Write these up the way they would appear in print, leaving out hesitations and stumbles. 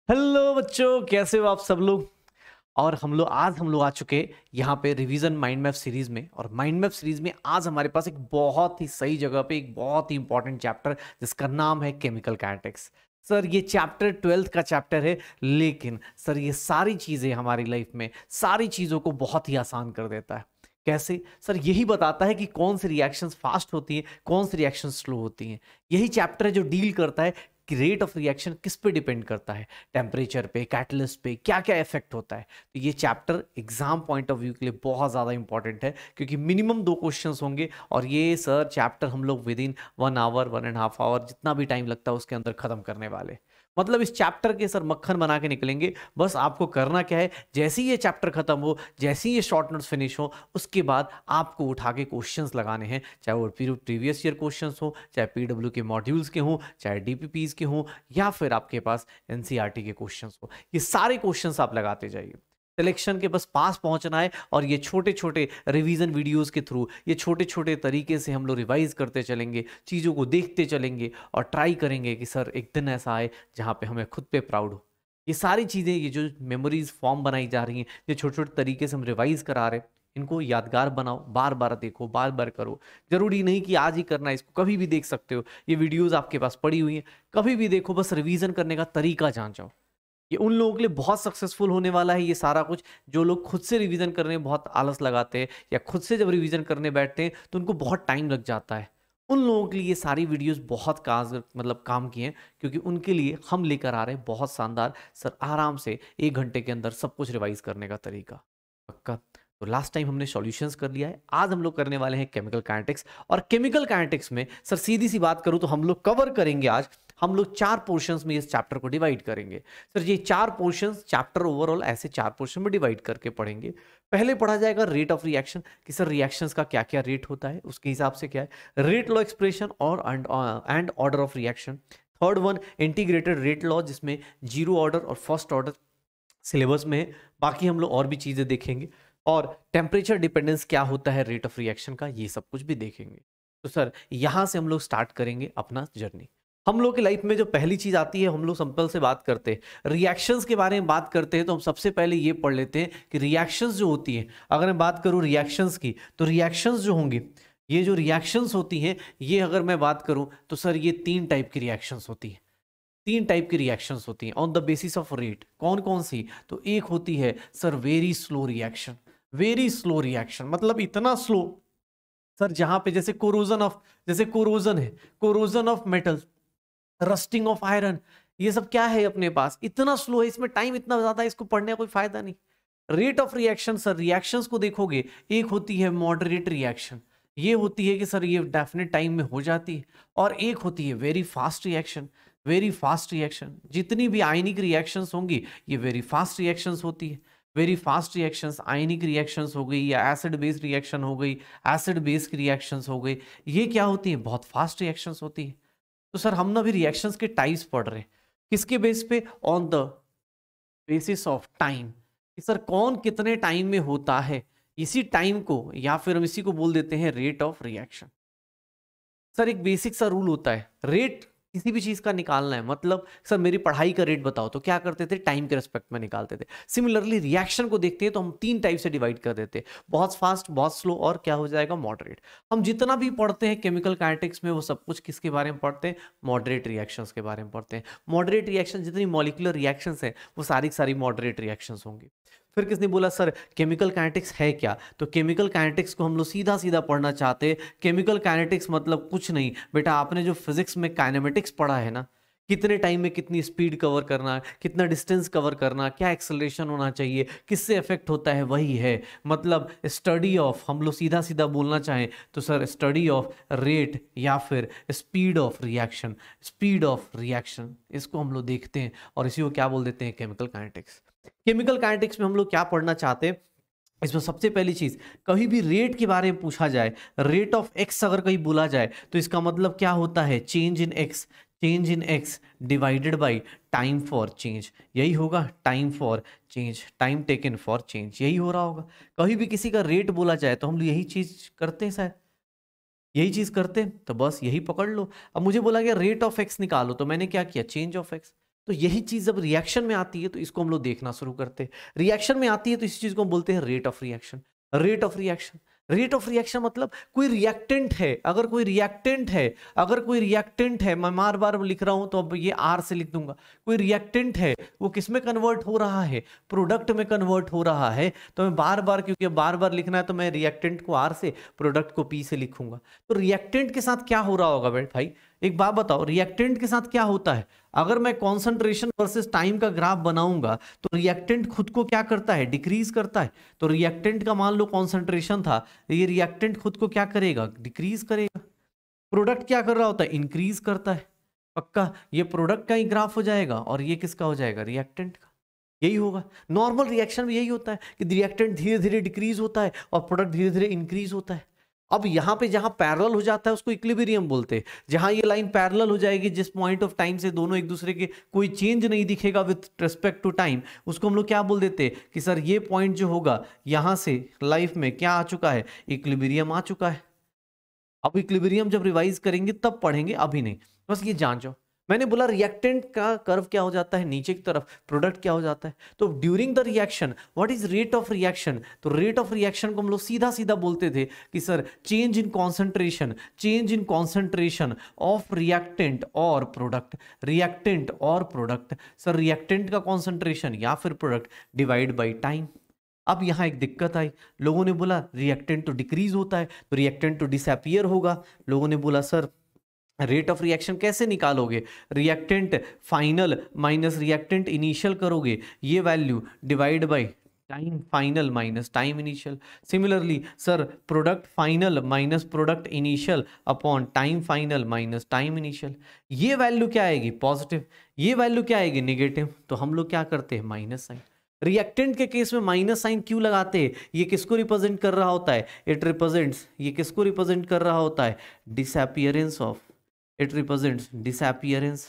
Hello बच्चों, कैसे हो आप सब लोग। और आज हम लोग आ चुके यहाँ पे रिवीजन माइंड मैप सीरीज में। और माइंड मैप सीरीज में आज हमारे पास एक बहुत ही सही जगह पे एक बहुत ही इंपॉर्टेंट चैप्टर जिसका नाम है केमिकल काइनेटिक्स। सर ये चैप्टर 12th का चैप्टर है, लेकिन सर ये सारी चीजें हमारी लाइफ में सारी चीजों को बहुत ही आसान कर देता है। कैसे सर? यही बताता है कि कौन सी रिएक्शंस फास्ट होती है, कौन सी रिएक्शंस स्लो होती हैं। यही चैप्टर है जो डील करता है कि रेट ऑफ रिएक्शन किस पे डिपेंड करता है, टेम्परेचर पे, कैटलिस्ट पे क्या क्या इफेक्ट होता है। तो ये chapter exam point of view के लिए बहुत ज़्यादा इंपॉर्टेंट है, क्योंकि मिनिमम 2 क्वेश्चंस होंगे और ये सर चैप्टर हम लोग विद इन 1 आवर 1.5 आवर जितना भी टाइम लगता है उसके अंदर खत्म करने वाले। मतलब इस चैप्टर के सर मक्खन बना के निकलेंगे। बस आपको करना क्या है, जैसे ही ये चैप्टर खत्म हो, जैसे ही ये शॉर्ट नोट्स फिनिश हो, उसके बाद आपको उठा के क्वेश्चंस लगाने हैं, चाहे वो प्रीवियस ईयर क्वेश्चंस हो, चाहे पीडब्ल्यू के मॉड्यूल्स के हों, चाहे डीपीपीज के हों, या फिर आपके पास एनसीईआरटी के क्वेश्चंस हो। ये सारे क्वेश्चंस आप लगाते जाइए। सिलेक्शन के बस पास पहुंचना है और ये छोटे छोटे रिवीजन वीडियोस के थ्रू, ये छोटे छोटे तरीके से हम लोग रिवाइज करते चलेंगे, चीज़ों को देखते चलेंगे और ट्राई करेंगे कि सर एक दिन ऐसा आए जहाँ पे हमें खुद पे प्राउड हो। ये सारी चीज़ें, ये जो मेमोरीज फॉर्म बनाई जा रही हैं, ये छोटे छोटे तरीके से हम रिवाइज करा रहे हैं, इनको यादगार बनाओ, बार बार देखो, बार बार करो। जरूरी नहीं कि आज ही करना है, इसको कभी भी देख सकते हो। ये वीडियोस आपके पास पड़ी हुई हैं, कभी भी देखो, बस रिवीजन करने का तरीका जान जाओ। ये उन लोगों के लिए बहुत सक्सेसफुल होने वाला है ये सारा कुछ, जो लोग खुद से रिवीजन करने में बहुत आलस लगाते हैं, या खुद से जब रिवीजन करने बैठते हैं तो उनको बहुत टाइम लग जाता है। उन लोगों के लिए ये सारी वीडियोस बहुत काम की हैं, क्योंकि उनके लिए हम लेकर आ रहे हैं बहुत शानदार सर, आराम से 1 घंटे के अंदर सब कुछ रिवाइज करने का तरीका। पक्का? तो लास्ट टाइम हमने सॉल्यूशंस कर लिया है, आज हम लोग करने वाले हैं केमिकल काइनेटिक्स। और केमिकल काइनेटिक्स में सर सीधी सी बात करूं तो हम लोग कवर करेंगे, आज हम लोग 4 पोर्शंस में इस चैप्टर को डिवाइड करेंगे। सर ये 4 पोर्शंस चैप्टर ओवरऑल ऐसे 4 पोर्शन में डिवाइड करके पढ़ेंगे। पहले पढ़ा जाएगा रेट ऑफ रिएक्शन, कि सर रिएक्शंस का क्या क्या रेट होता है, उसके हिसाब से क्या है रेट लॉ एक्सप्रेशन और and order of reaction. Third one integrated rate law, जिसमें जीरो ऑर्डर और फर्स्ट ऑर्डर सिलेबस में है। बाकी हम लोग और भी चीजें देखेंगे, और टेम्परेचर डिपेंडेंस क्या होता है रेट ऑफ रिएक्शन का, ये सब कुछ भी देखेंगे। तो सर यहां से हम लोग स्टार्ट करेंगे अपना जर्नी। हम लोग की लाइफ में जो पहली चीज आती है, हम लोग सिंपल से बात करते हैं, रिएक्शंस के बारे में बात करते हैं, तो हम सबसे पहले ये पढ़ लेते हैं कि रिएक्शंस जो होती है, अगर मैं बात करूं रिएक्शंस की, तो रिएक्शंस जो होंगी, ये जो रिएक्शंस होती हैं, ये अगर मैं बात करूं तो सर ये 3 टाइप की रिएक्शंस होती है। 3 टाइप की रिएक्शंस होती हैं on the basis of rate. कौन कौन सी? तो एक होती है sir very slow reaction. Very slow reaction मतलब इतना स्लो सर, जहां पे जैसे कोरोजन ऑफ, जैसे कोरोजन है, corrosion of metal, rusting of iron, ये सब क्या है अपने पास, इतना स्लो है, इसमें टाइम इतना ज्यादा है, इसको पढ़ने का कोई फायदा नहीं। Rate of reaction sir, reactions को देखोगे, एक होती है मॉडरेट रिएक्शन, ये होती है कि सर ये डेफिनेट टाइम में हो जाती है। और एक होती है very fast reaction. Very fast reaction, जितनी भी आयनिक रिएक्शंस होंगी ये वेरी फास्ट रिएक्शंस होती है। वेरी फास्ट रिएक्शंस, आयनिक रिएक्शंस हो गई, या एसिड बेस्ड रिएक्शन हो गई, एसिड बेस्ड रिएक्शंस हो गई, ये क्या होती है? बहुत फास्ट रिएक्शंस होती है। तो सर हम ना भी रिएक्शंस के टाइप्स पढ़ रहे हैं, किसके बेस पे? On the basis of time, कि सर कौन कितने टाइम में होता है, इसी टाइम को, या फिर हम इसी को बोल देते हैं रेट ऑफ रिएक्शन। सर एक बेसिक सा रूल होता है, रेट किसी भी चीज का निकालना है, मतलब सर मेरी पढ़ाई का रेट बताओ, तो क्या करते थे? टाइम के रेस्पेक्ट में निकालते थे। सिमिलरली रिएक्शन को देखते हैं तो हम 3 टाइप से डिवाइड कर देते हैं, बहुत फास्ट, बहुत स्लो, और क्या हो जाएगा? मॉडरेट। हम जितना भी पढ़ते हैं केमिकल काइनेटिक्स में, वो सब कुछ किसके बारे में पढ़ते हैं? मॉडरेट रिएक्शंस के बारे में पढ़ते हैं। मॉडरेट रिएक्शन, जितनी मॉलिक्यूलर रिएक्शंस हैं वो सारी सारी मॉडरेट रिएक्शंस होंगी। फिर किसने बोला सर केमिकल काइनेटिक्स है क्या? तो केमिकल काइनेटिक्स को हम लोग सीधा सीधा पढ़ना चाहते हैं। केमिकल काइनेटिक्स मतलब कुछ नहीं बेटा, आपने जो फिजिक्स में काइनेमेटिक्स पढ़ा है ना, कितने टाइम में कितनी स्पीड कवर करना, कितना डिस्टेंस कवर करना, क्या एक्सेलरेशन होना चाहिए, किससे इफेक्ट होता है, वही है। मतलब स्टडी ऑफ, हम लोग सीधा सीधा बोलना चाहें तो सर स्टडी ऑफ रेट या फिर speed of reaction. Speed of reaction इसको हम लोग देखते हैं, और इसी को क्या बोल देते हैं? Chemical kinetics. केमिकल काइनेटिक्स में हम लोग क्या पढ़ना चाहते हैं? इसमें सबसे पहली चीज, कहीं भी रेट के बारे में पूछा जाए, रेट ऑफ एक्स अगर कहीं बोला जाए, तो इसका मतलब क्या होता है? Change in x, change in x divided by time for change, यही होगा time for change, time taken for change, यही हो रहा होगा। कहीं भी किसी का रेट बोला जाए तो हम लोग यही चीज करते हैं, शायद यही चीज करते हैं, तो बस यही पकड़ लो। अब मुझे बोला गया रेट ऑफ एक्स निकालो, तो मैंने क्या किया? Change of x. तो यही चीज जब रिएक्शन में आती है तो इसको हम लोग देखना शुरू करते हैं। रिएक्शन में आती है तो इस चीज को हम बोलते हैं rate of reaction. Rate of reaction, rate of reaction मतलब कोई रिएक्टेंट है, अगर कोई रिएक्टेंट है, अगर कोई रिएक्टेंट है, मैं बार बार लिख रहा हूं तो अब ये आर से लिख दूंगा, कोई रिएक्टेंट है वो किस में कन्वर्ट हो रहा है, प्रोडक्ट में कन्वर्ट हो रहा है, तो मैं बार बार, क्योंकि बार बार लिखना है तो मैं रिएक्टेंट को आर से, प्रोडक्ट को पी से लिखूंगा। तो रिएक्टेंट के साथ क्या हो रहा होगा भाई, एक बात बताओ, रिएक्टेंट के साथ क्या होता है? अगर मैं कॉन्सेंट्रेशन वर्सेस टाइम का ग्राफ बनाऊंगा तो रिएक्टेंट खुद को क्या करता है, डिक्रीज करता है। तो रिएक्टेंट का मान लो कॉन्सेंट्रेशन था, ये रिएक्टेंट खुद को क्या करेगा, डिक्रीज करेगा। प्रोडक्ट क्या कर रहा होता है, इंक्रीज करता है। पक्का ये प्रोडक्ट का ही ग्राफ हो जाएगा और ये किसका हो जाएगा, रिएक्टेंट का। यही होगा नॉर्मल रिएक्शन में, यही होता है कि रिएक्टेंट धीरे धीरे डिक्रीज होता है और प्रोडक्ट धीरे धीरे इंक्रीज होता है। अब यहां पे जहां पैरेलल हो जाता है उसको इक्विलिब्रियम बोलते हैं। जहां ये लाइन पैरेलल हो जाएगी, जिस पॉइंट ऑफ टाइम से दोनों एक दूसरे के कोई चेंज नहीं दिखेगा विथ रिस्पेक्ट टू टाइम, उसको हम लोग क्या बोल देते हैं कि सर ये पॉइंट जो होगा यहां से लाइफ में क्या आ चुका है, इक्विलिब्रियम आ चुका है। अब इक्विलिब्रियम जब रिवाइज करेंगे तब पढ़ेंगे, अभी नहीं, बस ये जान जाओ। मैंने बोला रिएक्टेंट का कर्व क्या हो जाता है, नीचे की तरफ, प्रोडक्ट क्या हो जाता है। तो during the reaction what is rate of reaction, तो रेट ऑफ रिएक्शन को हम लोग सीधा सीधा बोलते थे कि sir change in concentration, change in concentration of reactant और प्रोडक्ट, रिएक्टेंट और प्रोडक्ट, सर रिएक्टेंट का कॉन्सेंट्रेशन या फिर प्रोडक्ट डिवाइड बाई टाइम। अब यहां एक दिक्कत आई, लोगों ने बोला रिएक्टेंट तो डिक्रीज होता है तो रिएक्टेंट तो डिसअपीयर होगा। लोगों ने बोला सर रेट ऑफ रिएक्शन कैसे निकालोगे, reactant final minus reactant initial करोगे, ये value divide by time final minus time initial. Similarly sir product final minus product initial upon time final minus time initial, ये value क्या आएगी, positive, ये value क्या आएगी, नेगेटिव। तो हम लोग क्या करते हैं, माइनस साइन। रिएक्टेंट के केस में माइनस साइन क्यों लगाते हैं, ये किसको रिप्रेजेंट कर रहा होता है, इट रिप्रेजेंट्स, ये किसको रिप्रेजेंट कर रहा होता है, disappearance of, it represents disappearance,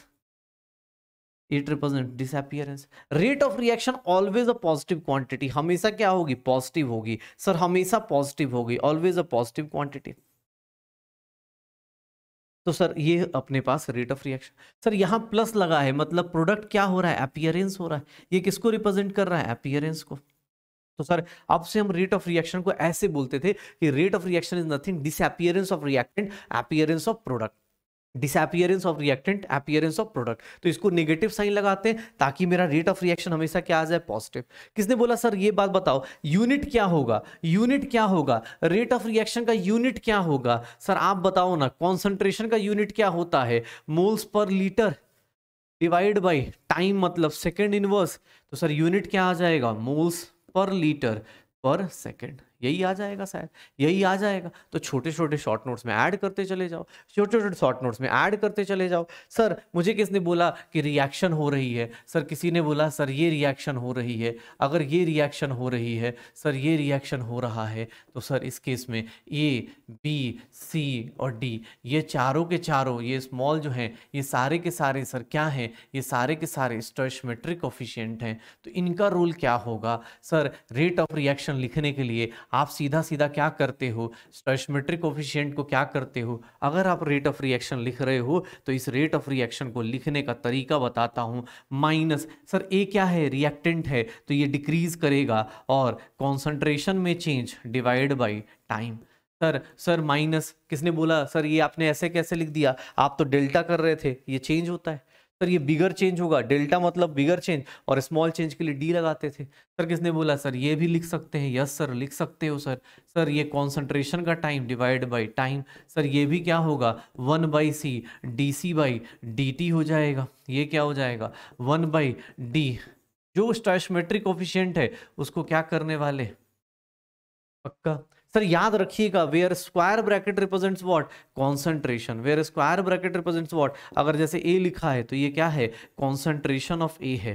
it represents disappearance। rate of reaction always a positive quantity, हमेशा क्या होगी, पॉजिटिव होगी। सर हमेशा पॉजिटिव होगी, ऑलवेज अ पॉजिटिव क्वांटिटी। तो सर ये अपने पास रेट ऑफ रिएक्शन, सर यहां प्लस लगा है मतलब प्रोडक्ट क्या हो रहा है, अपीयरेंस हो रहा है, ये किसको रिप्रेजेंट कर रहा है, अपीयरेंस को। तो सर अब से हम रेट ऑफ रिएक्शन को ऐसे बोलते थे कि rate of reaction is nothing disappearance of reactant, appearance of product, disappearance of reactant, appearance of product. तो इसको नेगेटिव साइन लगाते हैं ताकि मेरा रेट ऑफ रिएक्शन हमेशा क्या आ जाए, पॉजिटिव। किसने बोला सर ये बात बताओ, यूनिट क्या होगा, यूनिट क्या होगा, रेट ऑफ रिएक्शन का यूनिट क्या होगा, सर आप बताओ ना। कॉन्सेंट्रेशन का यूनिट क्या होता है, moles per litre divide by time मतलब सेकेंड इनवर्स। तो सर यूनिट क्या आ जाएगा, मोल्स पर लीटर पर सेकेंड, यही आ जाएगा शायद, यही आ जाएगा। तो छोटे छोटे शॉर्ट नोट्स में ऐड करते चले जाओ, छोटे छोटे शॉर्ट नोट्स में ऐड करते चले जाओ। सर मुझे किसने बोला कि रिएक्शन हो रही है, सर किसी ने बोला सर ये रिएक्शन हो रही है, अगर ये रिएक्शन हो रही है, सर ये रिएक्शन हो रहा है, तो सर इस केस में ए बी सी और डी, ये चारों के चारों, ये स्मॉल जो हैं, ये सारे के सारे सर क्या हैं, ये सारे के सारे स्टोइचियोमेट्रिक कोफिशिएंट हैं। तो इनका रोल क्या होगा, सर रेट ऑफ रिएक्शन लिखने के लिए आप सीधा सीधा क्या करते हो, स्टोइचियोमेट्रिक कोफिशिएंट को क्या करते हो। अगर आप रेट ऑफ रिएक्शन लिख रहे हो तो इस रेट ऑफ रिएक्शन को लिखने का तरीका बताता हूं, माइनस, सर ए क्या है, रिएक्टेंट है तो ये डिक्रीज करेगा, और कॉन्सेंट्रेशन में change divide by time. Sir minus, किसने बोला सर ये आपने ऐसे कैसे लिख दिया, आप तो डेल्टा कर रहे थे, ये चेंज होता है। सर ये बिगर चेंज होगा, डेल्टा मतलब बिगर चेंज, और स्मॉल चेंज के लिए डी लगाते थे। सर किसने बोला सर ये भी लिख सकते हैं, यस सर लिख सकते हो सर। सर ये कॉन्सेंट्रेशन का time divide by time, sir ये भी क्या होगा, 1/c dc बाई dt हो जाएगा, ये क्या हो जाएगा 1/d। जो स्टोइचियोमेट्रिक कोफिशिएंट है उसको क्या करने वाले, पक्का सर याद रखिएगा, where square bracket represents what, concentration, where square bracket represents what, अगर जैसे ए लिखा है तो ये क्या है, कॉन्सेंट्रेशन ऑफ ए है,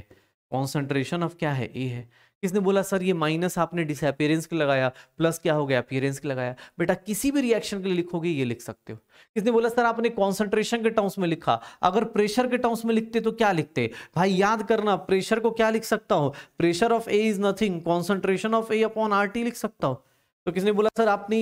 कॉन्सेंट्रेशन ऑफ क्या है, ए है। किसने बोला सर ये माइनस आपने डिसअपीयरेंस के लगाया, प्लस क्या हो गया, अपीयरेंस के लगाया। बेटा किसी भी रिएक्शन के लिए लिखोगे ये लिख सकते हो। किसने बोला सर आपने कॉन्सेंट्रेशन के टर्म्स में लिखा, अगर प्रेशर के टर्म्स में लिखते तो क्या लिखते, भाई याद करना, प्रेशर को क्या लिख सकता हो, pressure of A is nothing concentration of A upon RT लिख सकता हो। तो किसने बोला सर आपने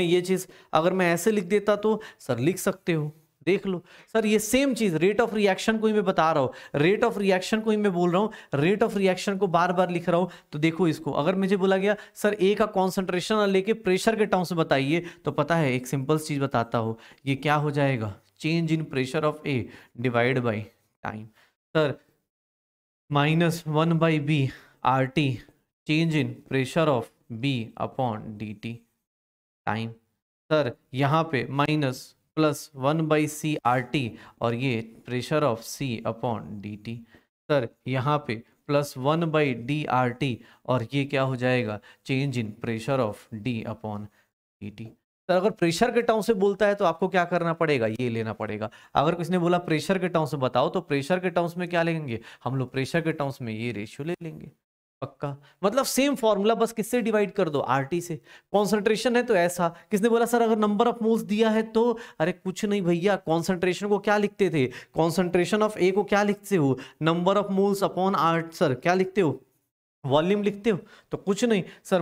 ये चीज अगर मैं ऐसे लिख देता तो सर लिख सकते हो, देख लो सर, ये सेम चीज रेट ऑफ रिएक्शन को ही मैं बता रहा हूँ, रेट ऑफ रिएक्शन को ही मैं बोल रहा हूँ, रेट ऑफ रिएक्शन को बार बार लिख रहा हूँ। तो देखो इसको, अगर मुझे बोला गया सर ए का कॉन्सेंट्रेशन लेके प्रेशर के टर्म्स में बताइए, तो पता है एक सिंपल चीज बताता हूँ, ये क्या हो जाएगा, change in pressure of A divide by time. Sir -1/b RT change in pressure of B upon dt time. Sir यहाँ पे -+1/c RT और ये pressure of C upon dt। Sir यहाँ पे +1/d RT और ये क्या हो जाएगा, change in pressure of D upon dt। Sir अगर प्रेशर के टर्म से बोलता है तो आपको क्या करना पड़ेगा, ये लेना पड़ेगा। अगर किसने बोला प्रेशर के टर्म्स में बताओ, तो प्रेशर के टर्म्स में क्या लेंगे हम लोग, प्रेशर के टर्म्स में ये रेशियो ले लेंगे। पक्का, मतलब सेम फॉर्मूला, बस किससे डिवाइड कर दो, आरटी से। कॉन्सेंट्रेशन है तो ऐसा, किसने बोला सर अगर नंबर ऑफ मोल्स दिया है तो, अरे कुछ नहीं भैया, कॉन्सेंट्रेशन को क्या लिखते थे, कॉन्सेंट्रेशन ऑफ ए को क्या लिखते हो, number of moles upon R. Sir क्या लिखते हो, वॉल्यूम लिखते हो, तो कुछ नहीं sir,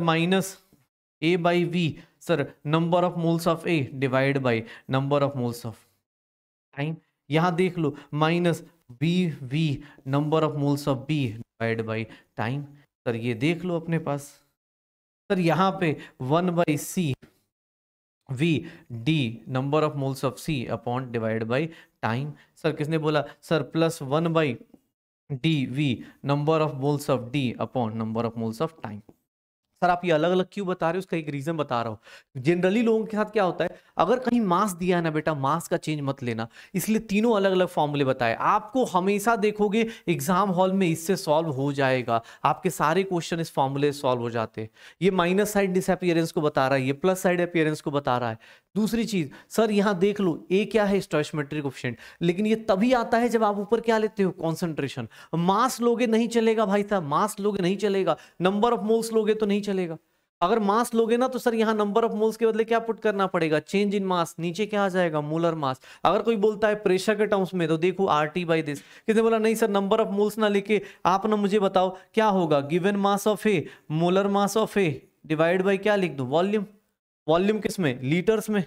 -A/V sir number of moles of A divide by number of moles of time. यहां देख लो -BV number of moles of B divide by time. Sir ये देख लो अपने पास, सर यहाँ पे 1/c V D number of moles of C upon divide by time. Sir किसने बोला sir +1/dV number of moles of D upon number of moles of time. Sir आप ये अलग अलग क्यों बता रहे हो, उसका एक रीजन बता रहा हूँ। जनरली लोगों के साथ क्या होता है, अगर कहीं मास दिया है ना बेटा, मास का चेंज मत लेना, इसलिए तीनों अलग अलग फॉर्मूले बताए आपको। हमेशा देखोगे एग्जाम हॉल में इससे सॉल्व हो जाएगा, आपके सारे क्वेश्चन इस फॉर्मूले से सॉल्व हो जाते हैं। ये माइनस साइड डिसअपीयरेंस को बता रहा है, ये प्लस साइड अपीयरेंस को बता रहा है। दूसरी चीज सर यहाँ देख लो, ए क्या है, स्टोइचियोमेट्रिक कोएफिशिएंट, लेकिन ये तभी आता है जब आप ऊपर क्या लेते हो, कॉन्सेंट्रेशन। मास लोगे नहीं चलेगा भाई साहब, मास लोगे नहीं चलेगा, नंबर ऑफ मोल्स लोगे तो नहीं चलेगा। अगर मास लोगे ना तो सर यहाँ नंबर ऑफ मोल्स के बदले क्या पुट करना पड़ेगा, चेंज इन मास, नीचे क्या आ जाएगा, मोलर मास। अगर कोई बोलता है प्रेशर के टर्म्स में, तो देखो RT/this। किसने बोला नहीं सर नंबर ऑफ मोल्स ना लेके आप ना मुझे बताओ क्या होगा, given mass of A molar mass of A divide by क्या लिख दो, वॉल्यूम। वॉल्यूम किस में, लीटर्स में।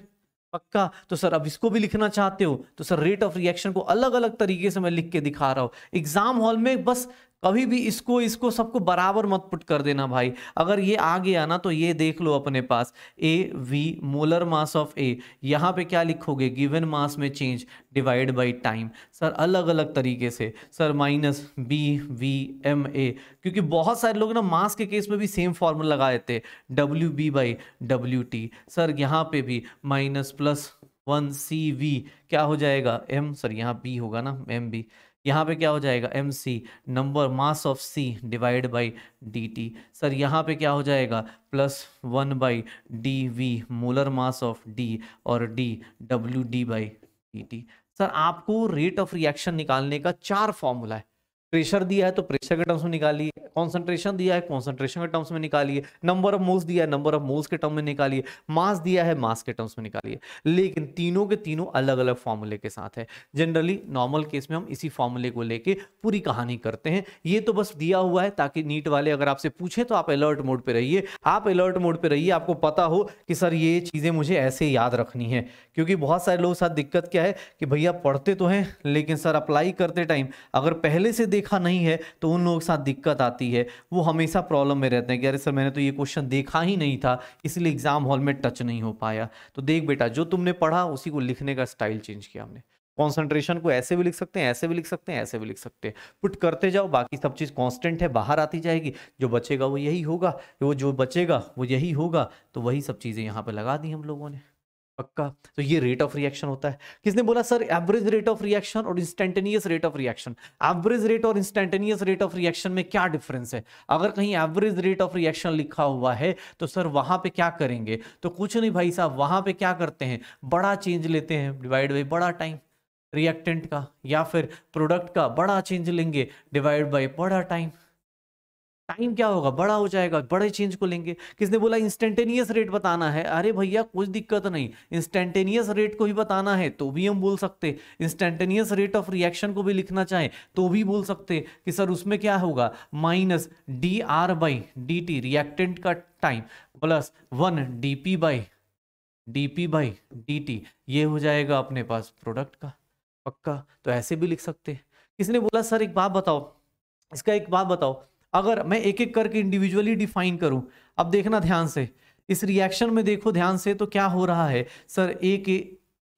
पक्का, तो सर अब इसको भी लिखना चाहते हो तो सर रेट ऑफ रिएक्शन को अलग अलग तरीके से मैं लिख के दिखा रहा हूं एग्जाम हॉल में। बस कभी भी इसको इसको सबको बराबर मत पुट कर देना भाई। अगर ये आ गया ना तो ये देख लो अपने पास AV मोलर मास ऑफ ए, यहाँ पे क्या लिखोगे, गिवन मास में change divide by time. Sir अलग अलग तरीके से, सर -BVMA, क्योंकि बहुत सारे लोग ना मास के केस में भी सेम फॉर्मूला लगा देते WB/WT। सर यहाँ पे भी -+1CV क्या हो जाएगा, M, सर यहाँ B होगा ना, MB। यहाँ पे क्या हो जाएगा, MC number mass of C divide by dt। Sir यहाँ पे क्या हो जाएगा, +1/dV molar mass of D और D WD/dt। सर आपको रेट ऑफ रिएक्शन निकालने का 4 फॉर्मूला है। प्रेशर दिया है तो प्रेशर के टर्म्स में निकालिए, कॉन्सेंट्रेशन दिया है कॉन्सेंट्रेशन के टर्म्स में निकालिए, नंबर ऑफ मोल्स दिया है नंबर ऑफ मोल्स के टर्म में निकालिए, मास दिया है मास के टर्म्स में निकालिए। लेकिन तीनों के तीनों अलग अलग फॉर्मूले के साथ है। जनरली नॉर्मल केस में हम इसी फॉर्मूले को लेके पूरी कहानी करते हैं। ये तो बस दिया हुआ है ताकि नीट वाले अगर आपसे पूछे तो आप अलर्ट मोड पे रहिए, आप अलर्ट मोड पे रहिए, आपको पता हो कि सर ये चीजें मुझे ऐसे याद रखनी है। क्योंकि बहुत सारे लोगों के साथ दिक्कत क्या है कि भैया पढ़ते तो हैं लेकिन सर अप्लाई करते टाइम अगर पहले से देखा नहीं है तो उन लोगों के साथ दिक्कत आती है। वो हमेशा प्रॉब्लम में रहते हैं कि अरे सर मैंने तो ये क्वेश्चन देखा ही नहीं था इसलिए एग्जाम हॉल में टच नहीं हो पाया। तो देख बेटा, जो तुमने पढ़ा उसी को लिखने का स्टाइल चेंज किया हमने। कॉन्सेंट्रेशन को ऐसे भी लिख सकते हैं, ऐसे भी लिख सकते हैं, ऐसे भी लिख सकते हैं, पुट करते जाओ, बाकी सब चीज़ कांस्टेंट है, बाहर आती जाएगी। जो बचेगा वो यही होगा, वो जो बचेगा वो यही होगा। तो वही सब चीज़ें यहाँ पे लगा दी हम लोगों ने। पक्का, तो ये रेट ऑफ रिएक्शन होता है। किसने बोला sir average rate of reaction और instantaneous rate of reaction. Average rate और इंस्टेंटेनियस रेट ऑफ रिएक्शन में क्या डिफरेंस है? अगर कहीं एवरेज रेट ऑफ रिएक्शन लिखा हुआ है तो सर वहां पे क्या करेंगे, तो कुछ नहीं भाई साहब, वहां पे क्या करते हैं, बड़ा चेंज लेते हैं डिवाइड बाई बड़ा टाइम रिएक्टेंट का, या फिर प्रोडक्ट का बड़ा चेंज लेंगे डिवाइड बाई बड़ा टाइम। टाइम क्या होगा, बड़ा हो जाएगा, बड़े चेंज को लेंगे। किसने बोला इंस्टेंटेनियस रेट बताना है? अरे भैया कुछ दिक्कत नहीं, इंस्टेंटेनियस रेट को ही बताना है तो भी हम बोल सकते, इंस्टेंटेनियस रेट ऑफ रिएक्शन को भी लिखना चाहे तो भी बोल सकते कि सर उसमें क्या होगा, -dR/dt रिएक्टेंट का time +1 dP/ dp by dt, ये हो जाएगा अपने पास प्रोडक्ट का। पक्का, तो ऐसे भी लिख सकते हैं। किसने बोला सर एक बात बताओ, इसका एक बात बताओ, अगर मैं एक एक करके इंडिविजुअली डिफाइन करूं, अब देखना ध्यान से, इस रिएक्शन में देखो ध्यान से, तो क्या हो रहा है सर, ए के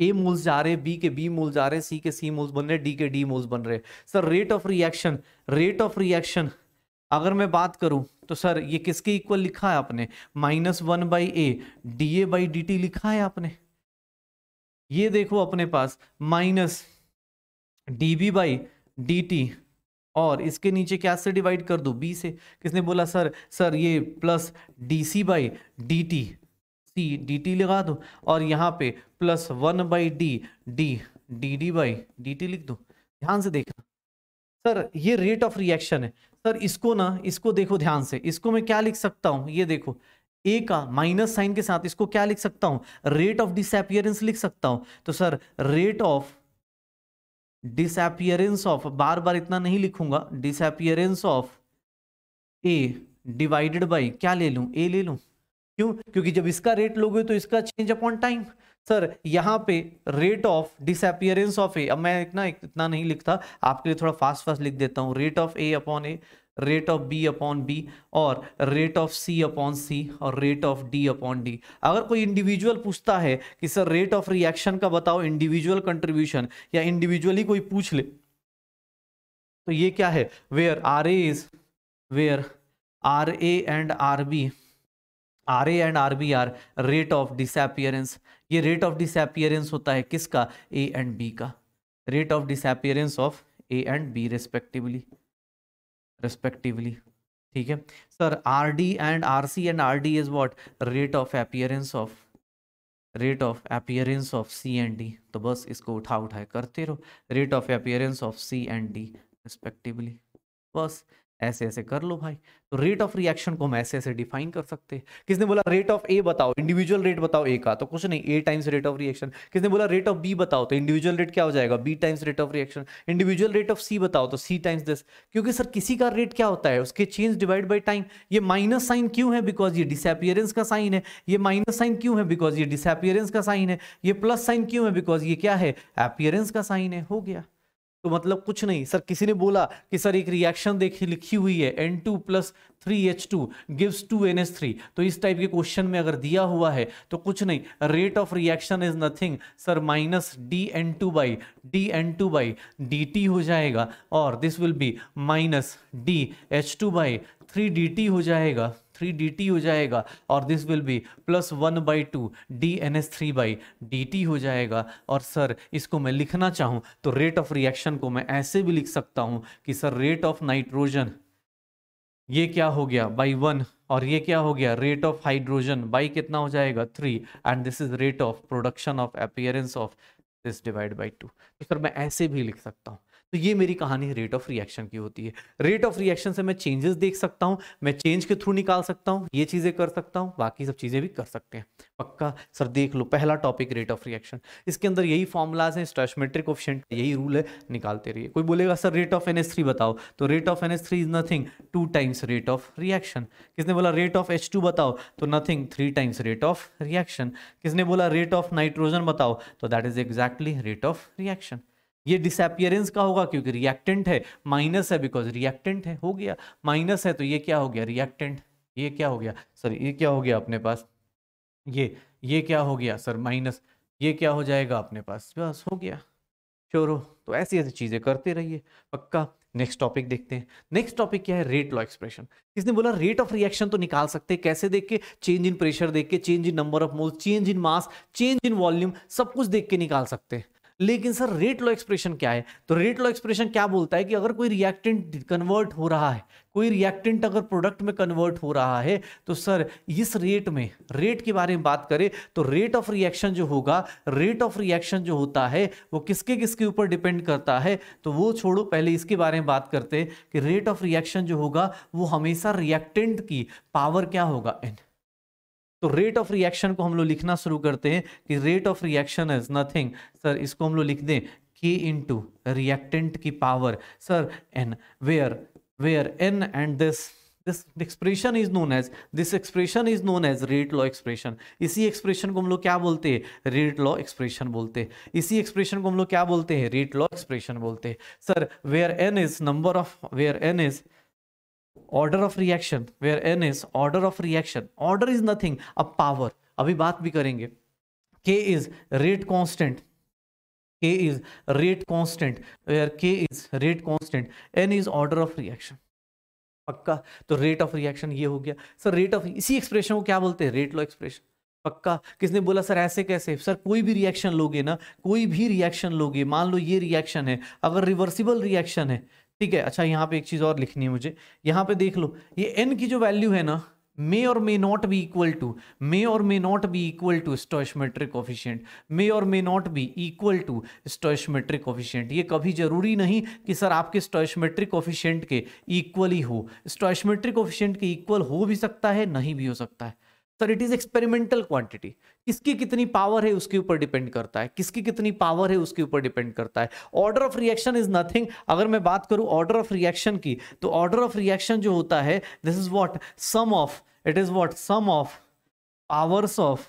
ए मोल्स जा रहे, बी के बी मोल्स जा रहे, सी के सी मोल्स बन रहे, डी के डी मोल्स बन रहे। सर रेट ऑफ रिएक्शन अगर मैं बात करूं तो सर ये किसके इक्वल लिखा है आपने, -1/a dA/dt लिखा है आपने। ये देखो अपने पास -dB/dt, और इसके नीचे क्या से डिवाइड कर दो, b से। किसने बोला सर ये प्लस dC/dt, सी dt लगा दो, और यहाँ पे +1/d dd/dt लिख दो। ध्यान से देखना सर, ये रेट ऑफ रिएक्शन है सर, इसको देखो ध्यान से, इसको मैं क्या लिख सकता हूं, ये देखो ए का माइनस साइन के साथ इसको क्या लिख सकता हूं, रेट ऑफ डिसअपियरेंस लिख सकता हूं। तो sir rate of disappearance of, बार बार इतना नहीं लिखूंगा, disappearance of A divided by क्या ले लूं, ए ले लूं। क्यों? क्योंकि जब इसका रेट लोगे तो इसका चेंज अपॉन टाइम। सर यहाँ पे रेट ऑफ डिसअपियरेंस ऑफ ए, अब मैं इतना नहीं लिखता, आपके लिए थोड़ा फास्ट लिख देता हूँ, rate of A upon A, rate of B upon B, और rate of C upon C, और rate of D upon D. अगर कोई इंडिविजुअल पूछता है कि सर रेट ऑफ रिएक्शन का बताओ, इंडिविजुअल कंट्रीब्यूशन, या इंडिविजुअली कोई पूछ ले, तो ये क्या है, where R A and R B are rate of disappearance. ये रेट ऑफ डिसअपियरेंस होता है किसका, ए एंड बी का, rate of disappearance of A and B respectively. ठीक है sir, R D and R C and R D is what, rate of appearance of C and D. तो बस इसको उठाए करते रहो, rate of appearance of C and D respectively. बस ऐसे ऐसे कर लो भाई। तो रेट ऑफ रिएक्शन को हम ऐसे ऐसे डिफाइन कर सकते हैं। किसने बोला रेट ऑफ ए बताओ, इंडिविजुअल रेट बताओ ए का, तो कुछ नहीं, ए टाइम्स रेट ऑफ रिएक्शन। किसने बोला रेट ऑफ बी बताओ, तो इंडिविजुअल रेट क्या हो जाएगा, B times rate of reaction. Individual rate of C बताओ, तो सी टाइम्स दिस। क्योंकि सर किसी का रेट क्या होता है, उसके चेंज डिवाइड बाई टाइम। ये माइनस साइन क्यों है, बिकॉज ये डिसअपियरेंस का साइन है। ये माइनस साइन क्यों है, बिकॉज ये डिसअपियरेंस का साइन है। ये प्लस साइन क्यों है, बिकॉज ये क्या है, अपीयरेंस का साइन है। हो गया। तो मतलब कुछ नहीं सर, किसी ने बोला कि सर एक रिएक्शन देखी लिखी हुई है N2 + 3H2 गिव्स 2NH3, तो इस टाइप के क्वेश्चन में अगर दिया हुआ है तो कुछ नहीं, rate of reaction is nothing sir -dN2/dt हो जाएगा, और दिस विल बी -dH2/3dt हो जाएगा, 3dt हो जाएगा, और दिस विल बी +1/2 dNH3/dt हो जाएगा। और सर इसको मैं लिखना चाहूँ तो रेट ऑफ रिएक्शन को मैं ऐसे भी लिख सकता हूँ कि सर रेट ऑफ नाइट्रोजन, ये क्या हो गया बाई 1, और ये क्या हो गया रेट ऑफ हाइड्रोजन बाई कितना हो जाएगा 3, and this is rate of production of appearance of this divide by 2। तो सर मैं ऐसे भी लिख सकता हूँ। तो ये मेरी कहानी रेट ऑफ रिएक्शन की होती है। रेट ऑफ रिएक्शन से मैं चेंजेस देख सकता हूँ, मैं चेंज के थ्रू निकाल सकता हूँ, ये चीजें कर सकता हूँ, बाकी सब चीजें भी कर सकते हैं। पक्का सर देख लो, पहला टॉपिक रेट ऑफ रिएक्शन, इसके अंदर यही फॉर्मूलाज हैं, स्टोइचियोमेट्रिक कोएफिशिएंट यही रूल है, निकालते रहिए। कोई बोलेगा सर रेट ऑफ NH3 बताओ, तो rate of NH3 is nothing 2 times rate of reaction. किसने बोला रेट ऑफ H2 बताओ, तो nothing 3 times rate of reaction. किसने बोला रेट ऑफ नाइट्रोजन बताओ, तो that is exactly rate of reaction. ये डिसअपियरेंस का होगा क्योंकि रिएक्टेंट है, माइनस है बिकॉज रिएक्टेंट है, हो गया। माइनस है तो ये क्या हो गया, रिएक्टेंट। ये क्या हो गया सर, ये क्या हो गया अपने पास, ये क्या हो गया सर माइनस, ये क्या हो जाएगा अपने पास, बस हो गया। चोरो, तो ऐसी ऐसी चीजें करते रहिए। पक्का। नेक्स्ट टॉपिक देखते हैं। नेक्स्ट टॉपिक क्या है, रेट लॉ एक्सप्रेशन। किसने बोला रेट ऑफ रिएक्शन तो निकाल सकते हैं, कैसे देख के, चेंज इन प्रेशर देख के, change in number of moles, change in mass, change in volume, सब कुछ देख के निकाल सकते हैं। लेकिन सर रेट लॉ एक्सप्रेशन क्या है, तो रेट लॉ एक्सप्रेशन क्या बोलता है कि अगर कोई रिएक्टेंट कन्वर्ट हो रहा है, कोई रिएक्टेंट अगर प्रोडक्ट में कन्वर्ट हो रहा है, तो सर इस रेट में, रेट के बारे में बात करें तो रेट ऑफ रिएक्शन जो होगा, रेट ऑफ रिएक्शन जो होता है वो किसके किसके ऊपर डिपेंड करता है, तो वो छोड़ो, पहले इसके बारे में बात करते हैं कि रेट ऑफ रिएक्शन जो होगा वो हमेशा रिएक्टेंट की पावर क्या होगा, n। तो रेट ऑफ रिएक्शन को हम लोग लिखना शुरू करते हैं कि rate of reaction is nothing, sir इसको हम लोग लिख दें K इंटू रिएक्टेंट की power sir n, where n and this this expression is known as rate law expression. इसी एक्सप्रेशन को हम लोग क्या बोलते हैं? रेट लॉ एक्सप्रेशन बोलते हैं। इसी एक्सप्रेशन को हम लोग क्या बोलते हैं? रेट लॉ एक्सप्रेशन बोलते हैं। Sir where N is number of, where N is order of reaction, where N is order of reaction, order is nothing अब पावर, अभी बात भी करेंगे। K is rate constant, K is rate constant, where K is rate constant, N is order of reaction। पक्का? तो rate of reaction ये हो गया सर। रेट ऑफ, इसी एक्सप्रेशन को क्या बोलते हैं? Rate law expression. पक्का? किसने बोला सर ऐसे कैसे? सर कोई भी रिएक्शन लोगे ना, कोई भी रिएक्शन लोगे, मान लो ये रिएक्शन है, अगर रिवर्सिबल रिएक्शन है, ठीक है। अच्छा यहाँ पे एक चीज और लिखनी है मुझे, यहाँ पे देख लो, ये n की जो वैल्यू है ना, may or may not be equal to, may or may not be equal to stoichiometric coefficient, may or may not be equal to stoichiometric coefficient। ये कभी जरूरी नहीं कि सर आपके stoichiometric coefficient के इक्वल ही हो। stoichiometric coefficient के equal हो भी सकता है, नहीं भी हो सकता है। Sir it is experimental quantity, किसकी कितनी पावर है उसके ऊपर डिपेंड करता है, किसकी कितनी पावर है उसके ऊपर डिपेंड करता है। Order of reaction is nothing. अगर मैं बात करूं ऑर्डर ऑफ रिएक्शन की, तो ऑर्डर ऑफ रिएक्शन जो होता है, this is what sum of, it is what sum of powers of,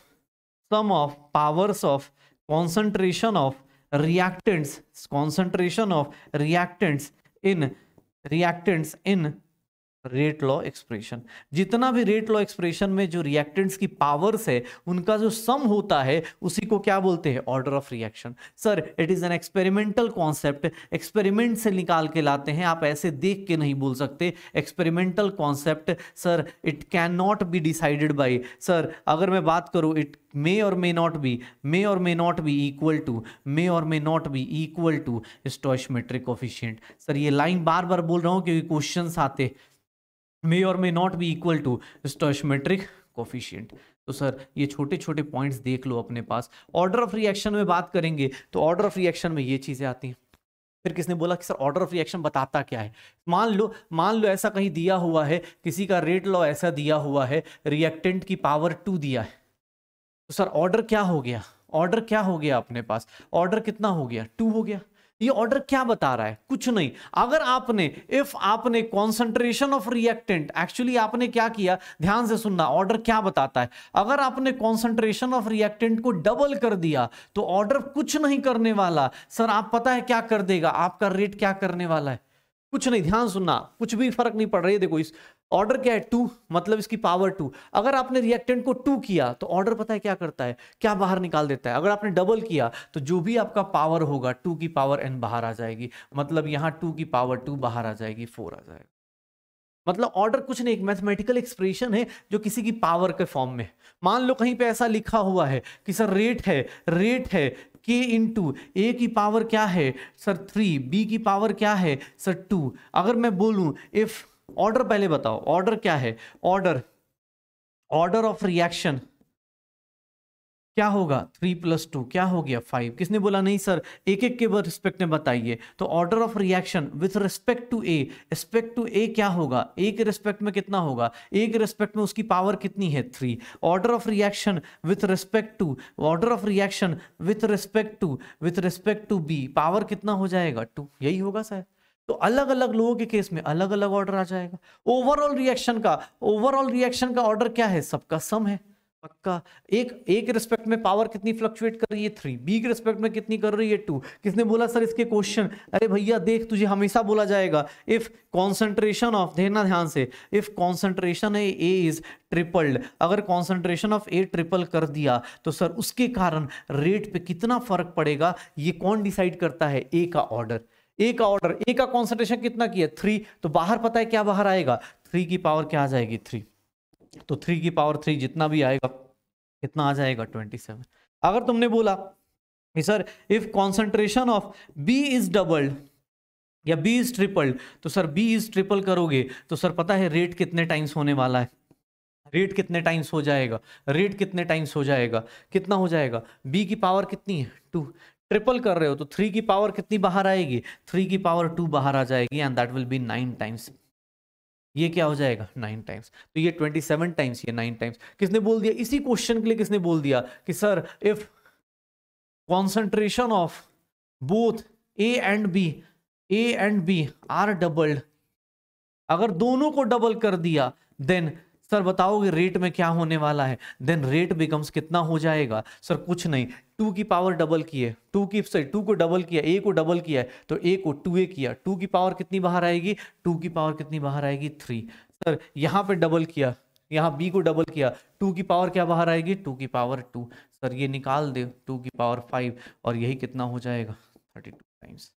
sum of powers of concentration of reactants, concentration of reactants in rate law expression. जितना भी rate law expression में जो reactants की powers है उनका जो सम होता है उसी को क्या बोलते हैं? Order of reaction. Sir it is an experimental concept, experiment से निकाल के लाते हैं, आप ऐसे देख के नहीं बोल सकते। Experimental concept sir, it can not be decided by, sir अगर मैं बात करूं, it may or may not be, may or may not be equal to, may or may not be equal to stoichiometric coefficient। Sir ये line बार बार बोल रहा हूं क्योंकि questions आते, may or may not be equal to stoichiometric coefficient। तो sir ये छोटे छोटे पॉइंट्स देख लो अपने पास। ऑर्डर ऑफ रिएक्शन में बात करेंगे तो ऑर्डर ऑफ रिएक्शन में ये चीजें आती हैं। फिर किसने बोला कि सर ऑर्डर ऑफ रिएक्शन बताता क्या है? मान लो ऐसा कहीं दिया हुआ है, किसी का रेट लॉ ऐसा दिया हुआ है, रिएक्टेंट की पावर 2 दिया है, तो सर ऑर्डर क्या हो गया? ऑर्डर क्या हो गया अपने पास? ऑर्डर कितना हो गया? 2 हो गया। ये ऑर्डर क्या बता रहा है? कुछ नहीं। अगर आपने कॉन्सेंट्रेशन ऑफ रिएक्टेंट, एक्चुअली आपने क्या किया, ध्यान से सुनना, ऑर्डर क्या बताता है। अगर आपने कॉन्सेंट्रेशन ऑफ रिएक्टेंट को डबल कर दिया तो ऑर्डर कुछ नहीं करने वाला। सर आप पता है क्या कर देगा? आपका रेट क्या करने वाला है? कुछ नहीं। ध्यान सुनना, कुछ भी फर्क नहीं पड़ रहा है। देखो इस ऑर्डर क्या है? 2, मतलब इसकी पावर 2। अगर आपने रिएक्टेंट को 2 किया तो ऑर्डर पता है क्या करता है? क्या बाहर निकाल देता है? अगर आपने डबल किया तो जो भी आपका पावर होगा 2 की पावर n बाहर आ जाएगी, मतलब यहां 2 की पावर 2 बाहर आ जाएगी, 4 आ जाएगा। मतलब ऑर्डर कुछ नहीं, एक मैथमेटिकल एक्सप्रेशन है जो किसी की पावर के फॉर्म में। मान लो कहीं पे ऐसा लिखा हुआ है कि सर रेट है k इंटू ए की पावर क्या है सर 3, बी की पावर क्या है सर 2। अगर मैं बोलूं इफ, ऑर्डर पहले बताओ, ऑर्डर क्या है? ऑर्डर ऑफ रिएक्शन क्या होगा? 3 + 2 क्या हो गया? 5। किसने बोला नहीं सर एक एक के रिस्पेक्ट में बताइए? तो order of reaction with respect to A क्या होगा? ए के रिस्पेक्ट में कितना होगा? ए के रिस्पेक्ट में उसकी पावर कितनी है? 3। Order of reaction with respect to B, power कितना हो जाएगा? 2। यही होगा सर। तो अलग अलग लोगों के केस में अलग अलग ऑर्डर आ जाएगा। ओवरऑल रिएक्शन का ऑर्डर क्या है? सबका सम है। पक्का? एक रिस्पेक्ट में पावर कितनी फ्लक्चुएट कर रही है? 3। बी के रिस्पेक्ट में कितनी कर रही है? 2। किसने बोला सर इसके क्वेश्चन? अरे भैया देख, तुझे हमेशा बोला जाएगा इफ कॉन्सेंट्रेशन ऑफ, देखना ध्यान से, if concentration A is tripled, अगर कॉन्सेंट्रेशन ऑफ ए ट्रिपल कर दिया तो सर उसके कारण रेट पे कितना फर्क पड़ेगा, ये कौन डिसाइड करता है? ए का ऑर्डर। ए का कॉन्सेंट्रेशन कितना किया? 3। तो बाहर पता है क्या बाहर आएगा? 3 की पावर क्या आ जाएगी? 3। तो 3 की पावर 3 जितना भी आएगा कितना आ जाएगा? 27। अगर तुमने बोला sir if concentration of B is doubled या बी इज ट्रिपल्ड, तो सर बी इज ट्रिपल करोगे तो सर पता है रेट कितने टाइम्स होने वाला है? रेट कितने टाइम्स हो जाएगा? कितना हो जाएगा? बी की पावर कितनी है? 2। ट्रिपल कर रहे हो तो 3 की पावर कितनी बाहर आएगी? 3 की पावर 2 बाहर आ जाएगी, and that will B 9 times. ये क्या हो जाएगा? 9 टाइम्स। तो ये 27 टाइम्स, ये 9 टाइम्स। किसने बोल दिया? इसी क्वेश्चन के लिए किसने बोल दिया कि sir if concentration of both A and B are doubled, अगर दोनों को डबल कर दिया देन सर बताओगे रेट में क्या होने वाला है, देन रेट बिकम्स कितना हो जाएगा सर, कुछ नहीं, 2 की पावर डबल की है, 2 को डबल किया, a को डबल किया है तो a को 2a किया, 2 की पावर कितनी बाहर आएगी, 2 की पावर कितनी बाहर आएगी 3। सर यहाँ पे डबल किया, यहाँ b को डबल किया, 2 की पावर क्या बाहर आएगी, 2 की पावर 2। सर ये निकाल दे 2 की पावर 5 और यही कितना हो जाएगा 32 टाइम्स।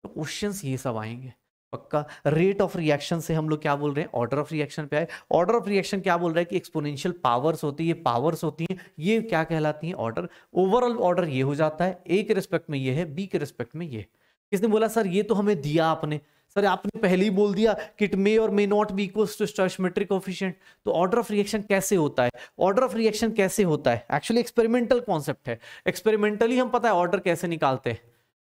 तो क्वेश्चंस ये सब आएंगे पक्का। रेट ऑफ रिएक्शन से हम लोग क्या बोल रहे हैं, ऑर्डर ऑफ रिएक्शन पे आए। ऑर्डर ऑफ रिएक्शन क्या बोल रहा है कि एक्सपोनेंशियल पावर्स होती है, पावर्स होती हैं, ये क्या कहलाती हैं, ऑर्डर। ओवरऑल ऑर्डर ये हो जाता है, ए के रिस्पेक्ट में ये है, बी के रिस्पेक्ट में ये। किसने बोला सर ये तो हमें दिया आपने, सर आपने पहले ही बोल दिया कि इट मे और may not be equals to stoichiometric coefficient. तो ऑर्डर ऑफ रिएक्शन कैसे होता है, ऑर्डर ऑफ रिएक्शन कैसे होता है, एक्चुअली एक्सपेरिमेंटल कॉन्सेप्ट है। एक्सपेरिमेंटली हम पता है ऑर्डर कैसे निकालते हैं,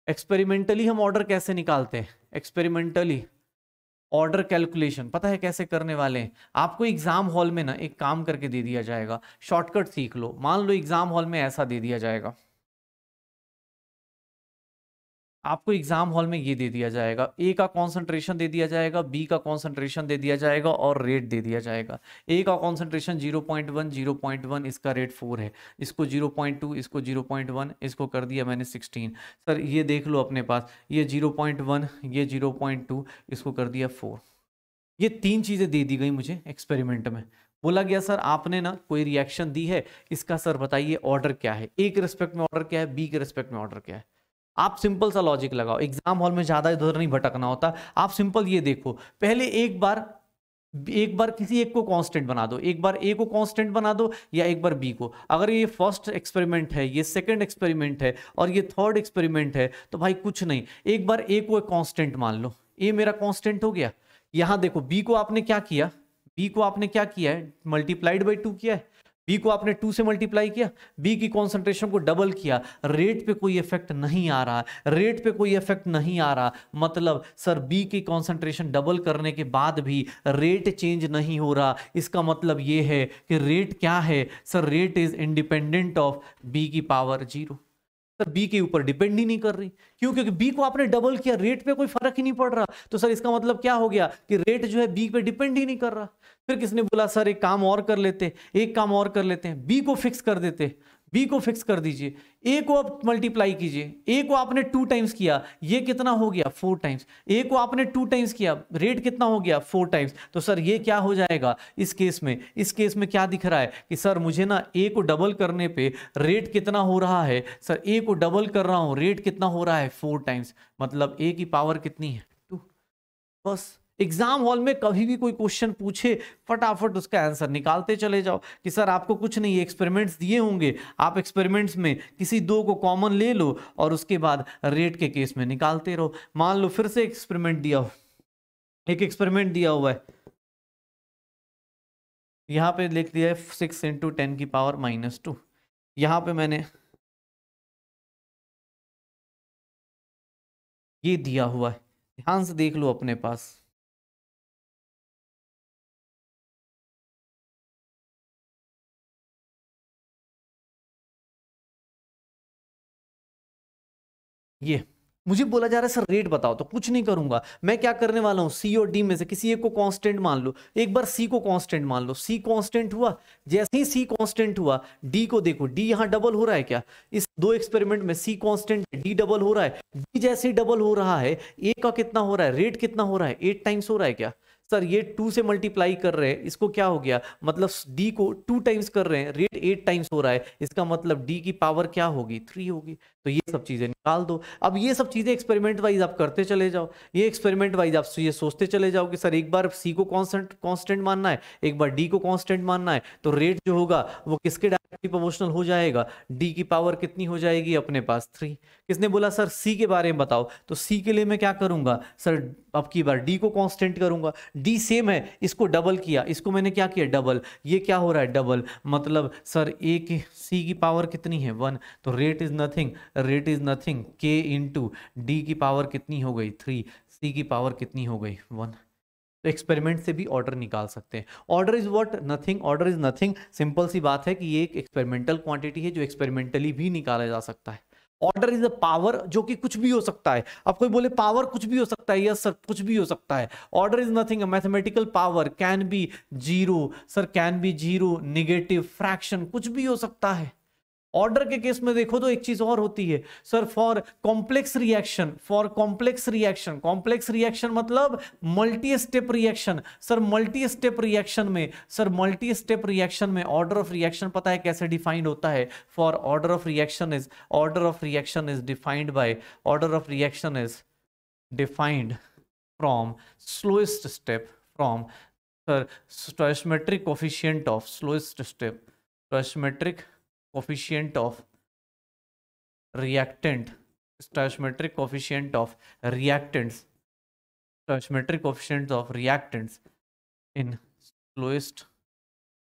एक्सपेरिमेंटली हम ऑर्डर कैसे निकालते हैं, एक्सपेरिमेंटली ऑर्डर कैलकुलेशन पता है कैसे करने वाले हैं। आपको एग्जाम हॉल में ना एक काम करके दे दिया जाएगा, शॉर्टकट सीख लो। मान लो एग्जाम हॉल में ऐसा दे दिया जाएगा, आपको एग्जाम हॉल में ये दे दिया जाएगा, ए का कॉन्सेंट्रेशन दे दिया जाएगा, बी का कॉन्सेंट्रेशन दे दिया जाएगा और रेट दे दिया जाएगा। ए का कॉन्सेंट्रेशन 0.1 0.1, इसका रेट 4 है, इसको 0.2, इसको 0.1, इसको कर दिया मैंने 16। सर ये देख लो अपने पास, ये 0.1, ये 0.2, इसको कर दिया 4। ये 3 चीजें दे दी गई मुझे एक्सपेरिमेंट में। बोला गया सर आपने ना कोई रिएक्शन दी है, इसका सर बताइए ऑर्डर क्या है, ए के रिस्पेक्ट में ऑर्डर क्या है, बी के रिस्पेक्ट में ऑर्डर क्या है। आप सिंपल सा लॉजिक लगाओ, एग्जाम हॉल में ज्यादा इधर नहीं भटकना होता। आप सिंपल ये देखो, पहले एक बार किसी एक को कांस्टेंट बना दो, एक बार ए को कांस्टेंट बना दो या एक बार बी को। अगर ये फर्स्ट एक्सपेरिमेंट है, ये सेकंड एक्सपेरिमेंट है और ये थर्ड एक्सपेरिमेंट है तो भाई कुछ नहीं, एक बार ए को एक कांस्टेंट मान लो, ए मेरा कांस्टेंट हो गया। यहां देखो बी को आपने क्या किया, बी को आपने क्या किया है, मल्टीप्लाइड बाई 2 किया है, बी को आपने 2 से मल्टीप्लाई किया, बी की कॉन्सेंट्रेशन को डबल किया, रेट पे कोई इफेक्ट नहीं आ रहा, रेट पे कोई इफेक्ट नहीं आ रहा, मतलब सर बी की कॉन्सेंट्रेशन डबल करने के बाद भी रेट चेंज नहीं हो रहा। इसका मतलब ये है कि रेट क्या है sir, rate is independent of B की पावर 0। सर बी के ऊपर डिपेंड ही नहीं कर रही, क्यों, क्योंकि बी को आपने डबल किया, रेट पे कोई फर्क ही नहीं पड़ रहा। तो सर इसका मतलब क्या हो गया कि रेट जो है बी पे डिपेंड ही नहीं कर रहा। फिर किसने बोला सर एक काम और कर लेते, एक काम और कर लेते हैं, बी को फिक्स कर देते, बी को फिक्स कर दीजिए, ए को अब मल्टीप्लाई कीजिए, ए को आपने 2 टाइम्स किया, ये कितना हो गया 4 टाइम्स, ए को आपने 2 टाइम्स किया, रेट कितना हो गया 4 टाइम्स। तो सर ये क्या हो जाएगा इस केस में, इस केस में क्या दिख रहा है कि सर मुझे ना ए को डबल करने पे रेट कितना हो रहा है, सर ए को डबल कर रहा हूं, रेट कितना हो रहा है 4 टाइम्स, मतलब ए की पावर कितनी है 2। बस एग्जाम हॉल में कभी भी कोई क्वेश्चन पूछे फटाफट उसका आंसर निकालते चले जाओ कि सर आपको कुछ नहीं, एक्सपेरिमेंट्स दिए होंगे, आप एक्सपेरिमेंट्स में किसी 2 को कॉमन ले लो और उसके बाद रेट के केस में निकालते रहो। मान लो फिर से एक्सपेरिमेंट दिया हो, एक एक्सपेरिमेंट दिया हुआ है, यहां पे लिख दिया है 6 × 10⁻²। यहां पे मैंने ये दिया हुआ है, ध्यान से देख लो अपने पास, ये मुझे बोला जा रहा है सर रेट बताओ, तो कुछ नहीं करूंगा मैं, क्या करने वाला हूं सी और डी में से किसी एक को कांस्टेंट मान लो, एक बार सी को कांस्टेंट मान लो, सी कांस्टेंट हुआ, जैसे ही सी कांस्टेंट हुआ डी को देखो, डी यहां डबल हो रहा है क्या, इस 2 एक्सपेरिमेंट में सी कांस्टेंट डी डबल हो रहा है, डी जैसे ही डबल हो रहा है ए का कितना हो रहा है, रेट कितना हो रहा है 8 टाइम्स हो रहा है क्या। सर ये 2 से मल्टीप्लाई कर रहे हैं, इसको क्या हो गया, मतलब डी को 2 टाइम्स कर रहे हैं, रेट 8 टाइम्स हो रहा है, इसका मतलब डी की पावर क्या होगी 3 होगी। तो ये सब चीजें निकाल दो। अब ये सब चीजें एक्सपेरिमेंट वाइज आप करते चले जाओ, ये एक्सपेरिमेंट वाइज आप ये सोचते चले जाओ कि सर एक बार सी को कांस्टेंट मानना है, एक बार डी को कांस्टेंट मानना है, तो रेट जो होगा वो किसके डायरेक्टली प्रोपोर्शनल हो जाएगा, डी की पावर कितनी हो जाएगी अपने पास 3। किसने बोला सर सी के बारे में बताओ, तो सी के लिए मैं क्या करूंगा सर, अब की बार डी को कांस्टेंट करूंगा, डी सेम है, इसको डबल किया, इसको मैंने क्या किया डबल, ये क्या हो रहा है डबल, मतलब सर ए की सी की पावर कितनी है 1, तो रेट इज नथिंग के इंटू डी की पावर कितनी हो गई 3, सी की पावर कितनी हो गई 1। तो एक्सपेरिमेंट से भी ऑर्डर निकाल सकते हैं। Order is what, nothing, order is nothing, simple सी बात है कि ये एक एक्सपेरिमेंटल क्वांटिटी है जो एक्सपेरिमेंटली भी निकाला जा सकता है। ऑर्डर इज अ पावर जो कि कुछ भी हो सकता है। अब कोई बोले पावर कुछ भी हो सकता है, यस सर कुछ भी हो सकता है। Order is nothing, mathematical power can be zero sir, can be zero, negative, fraction, कुछ भी हो सकता है। ऑर्डर के केस में देखो तो एक चीज और होती है sir, for complex reaction, for complex reaction, complex reaction मतलब multi step reaction. Sir multi step reaction में, सर मल्टी स्टेप रिएक्शन में ऑर्डर ऑफ रिएक्शन पता है कैसे डिफाइंड होता है? For order of reaction is, order of reaction is defined by, order of reaction is defined from slowest step, from sir stoichiometric coefficient of slowest step, stoichiometric coefficient of reactant, stoichiometric coefficient of reactants, stoichiometric coefficient of reactants in slowest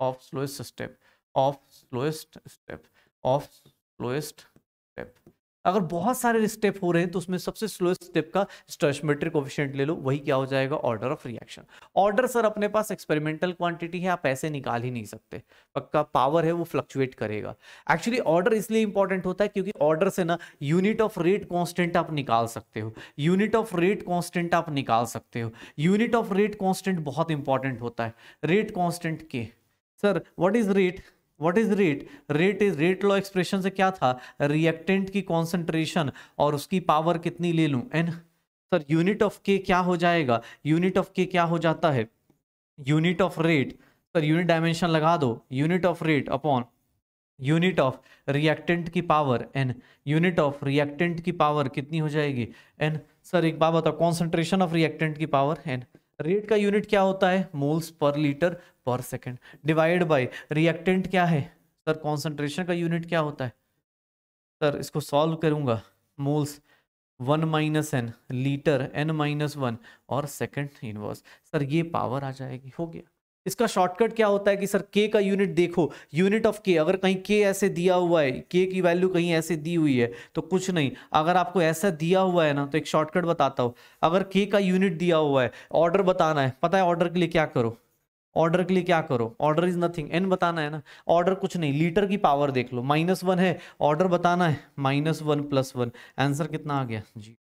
of slowest step, of slowest step, of slowest step। अगर बहुत सारे step हो रहे हैं तो उसमें सबसे slowest step का स्टोइचोमेट्रिक कोएफिशिएंट ले लो, वही क्या हो जाएगा? Order of reaction. Order sir अपने पास एक्सपेरिमेंटल क्वांटिटी है, आप ऐसे निकाल ही नहीं सकते, पक्का पावर है वो फ्लक्चुएट करेगा। एक्चुअली ऑर्डर इसलिए इंपॉर्टेंट होता है क्योंकि ऑर्डर से ना यूनिट ऑफ रेट कांस्टेंट आप निकाल सकते हो, यूनिट ऑफ रेट कांस्टेंट आप निकाल सकते हो। यूनिट ऑफ रेट कांस्टेंट बहुत इंपॉर्टेंट होता है। रेट कांस्टेंट के sir what is rate, what is rate? Rate is, rate law expression से क्या था? रिएक्टेंट की कॉन्सेंट्रेशन और उसकी पावर कितनी ले लूं? एन। सर यूनिट ऑफ के क्या हो जाएगा? यूनिट ऑफ के क्या हो जाता है? Unit of rate, sir unit dimension लगा दो, unit of rate upon unit of reactant की power N, unit of reactant की पावर कितनी हो जाएगी? एन। सर एक बात बताओ, कॉन्सेंट्रेशन ऑफ रिएक्टेंट की पावर एन, रेट का यूनिट क्या होता है? मोल्स पर लीटर पर सेकंड, डिवाइड बाय रिएक्टेंट क्या है? सर कॉन्सेंट्रेशन का यूनिट क्या होता है? सर इसको सॉल्व करूंगा, moles 1 minus N, litre n minus 1 और सेकंड इनवर्स। सर ये पावर आ जाएगी, हो गया। इसका शॉर्टकट क्या होता है कि सर k का यूनिट देखो, यूनिट ऑफ k, अगर कहीं k ऐसे दिया हुआ है, k की वैल्यू कहीं ऐसे दी हुई है तो कुछ नहीं, अगर आपको ऐसा दिया हुआ है ना तो एक शॉर्टकट बताता हूं, अगर k का यूनिट दिया हुआ है, ऑर्डर बताना है, पता है ऑर्डर के लिए क्या करो? ऑर्डर के लिए क्या करो? ऑर्डर इज नथिंग, एन बताना है ना, ऑर्डर कुछ नहीं, लीटर की पावर देख लो, -1 है, ऑर्डर बताना है -1 + 1, आंसर कितना आ गया? जी।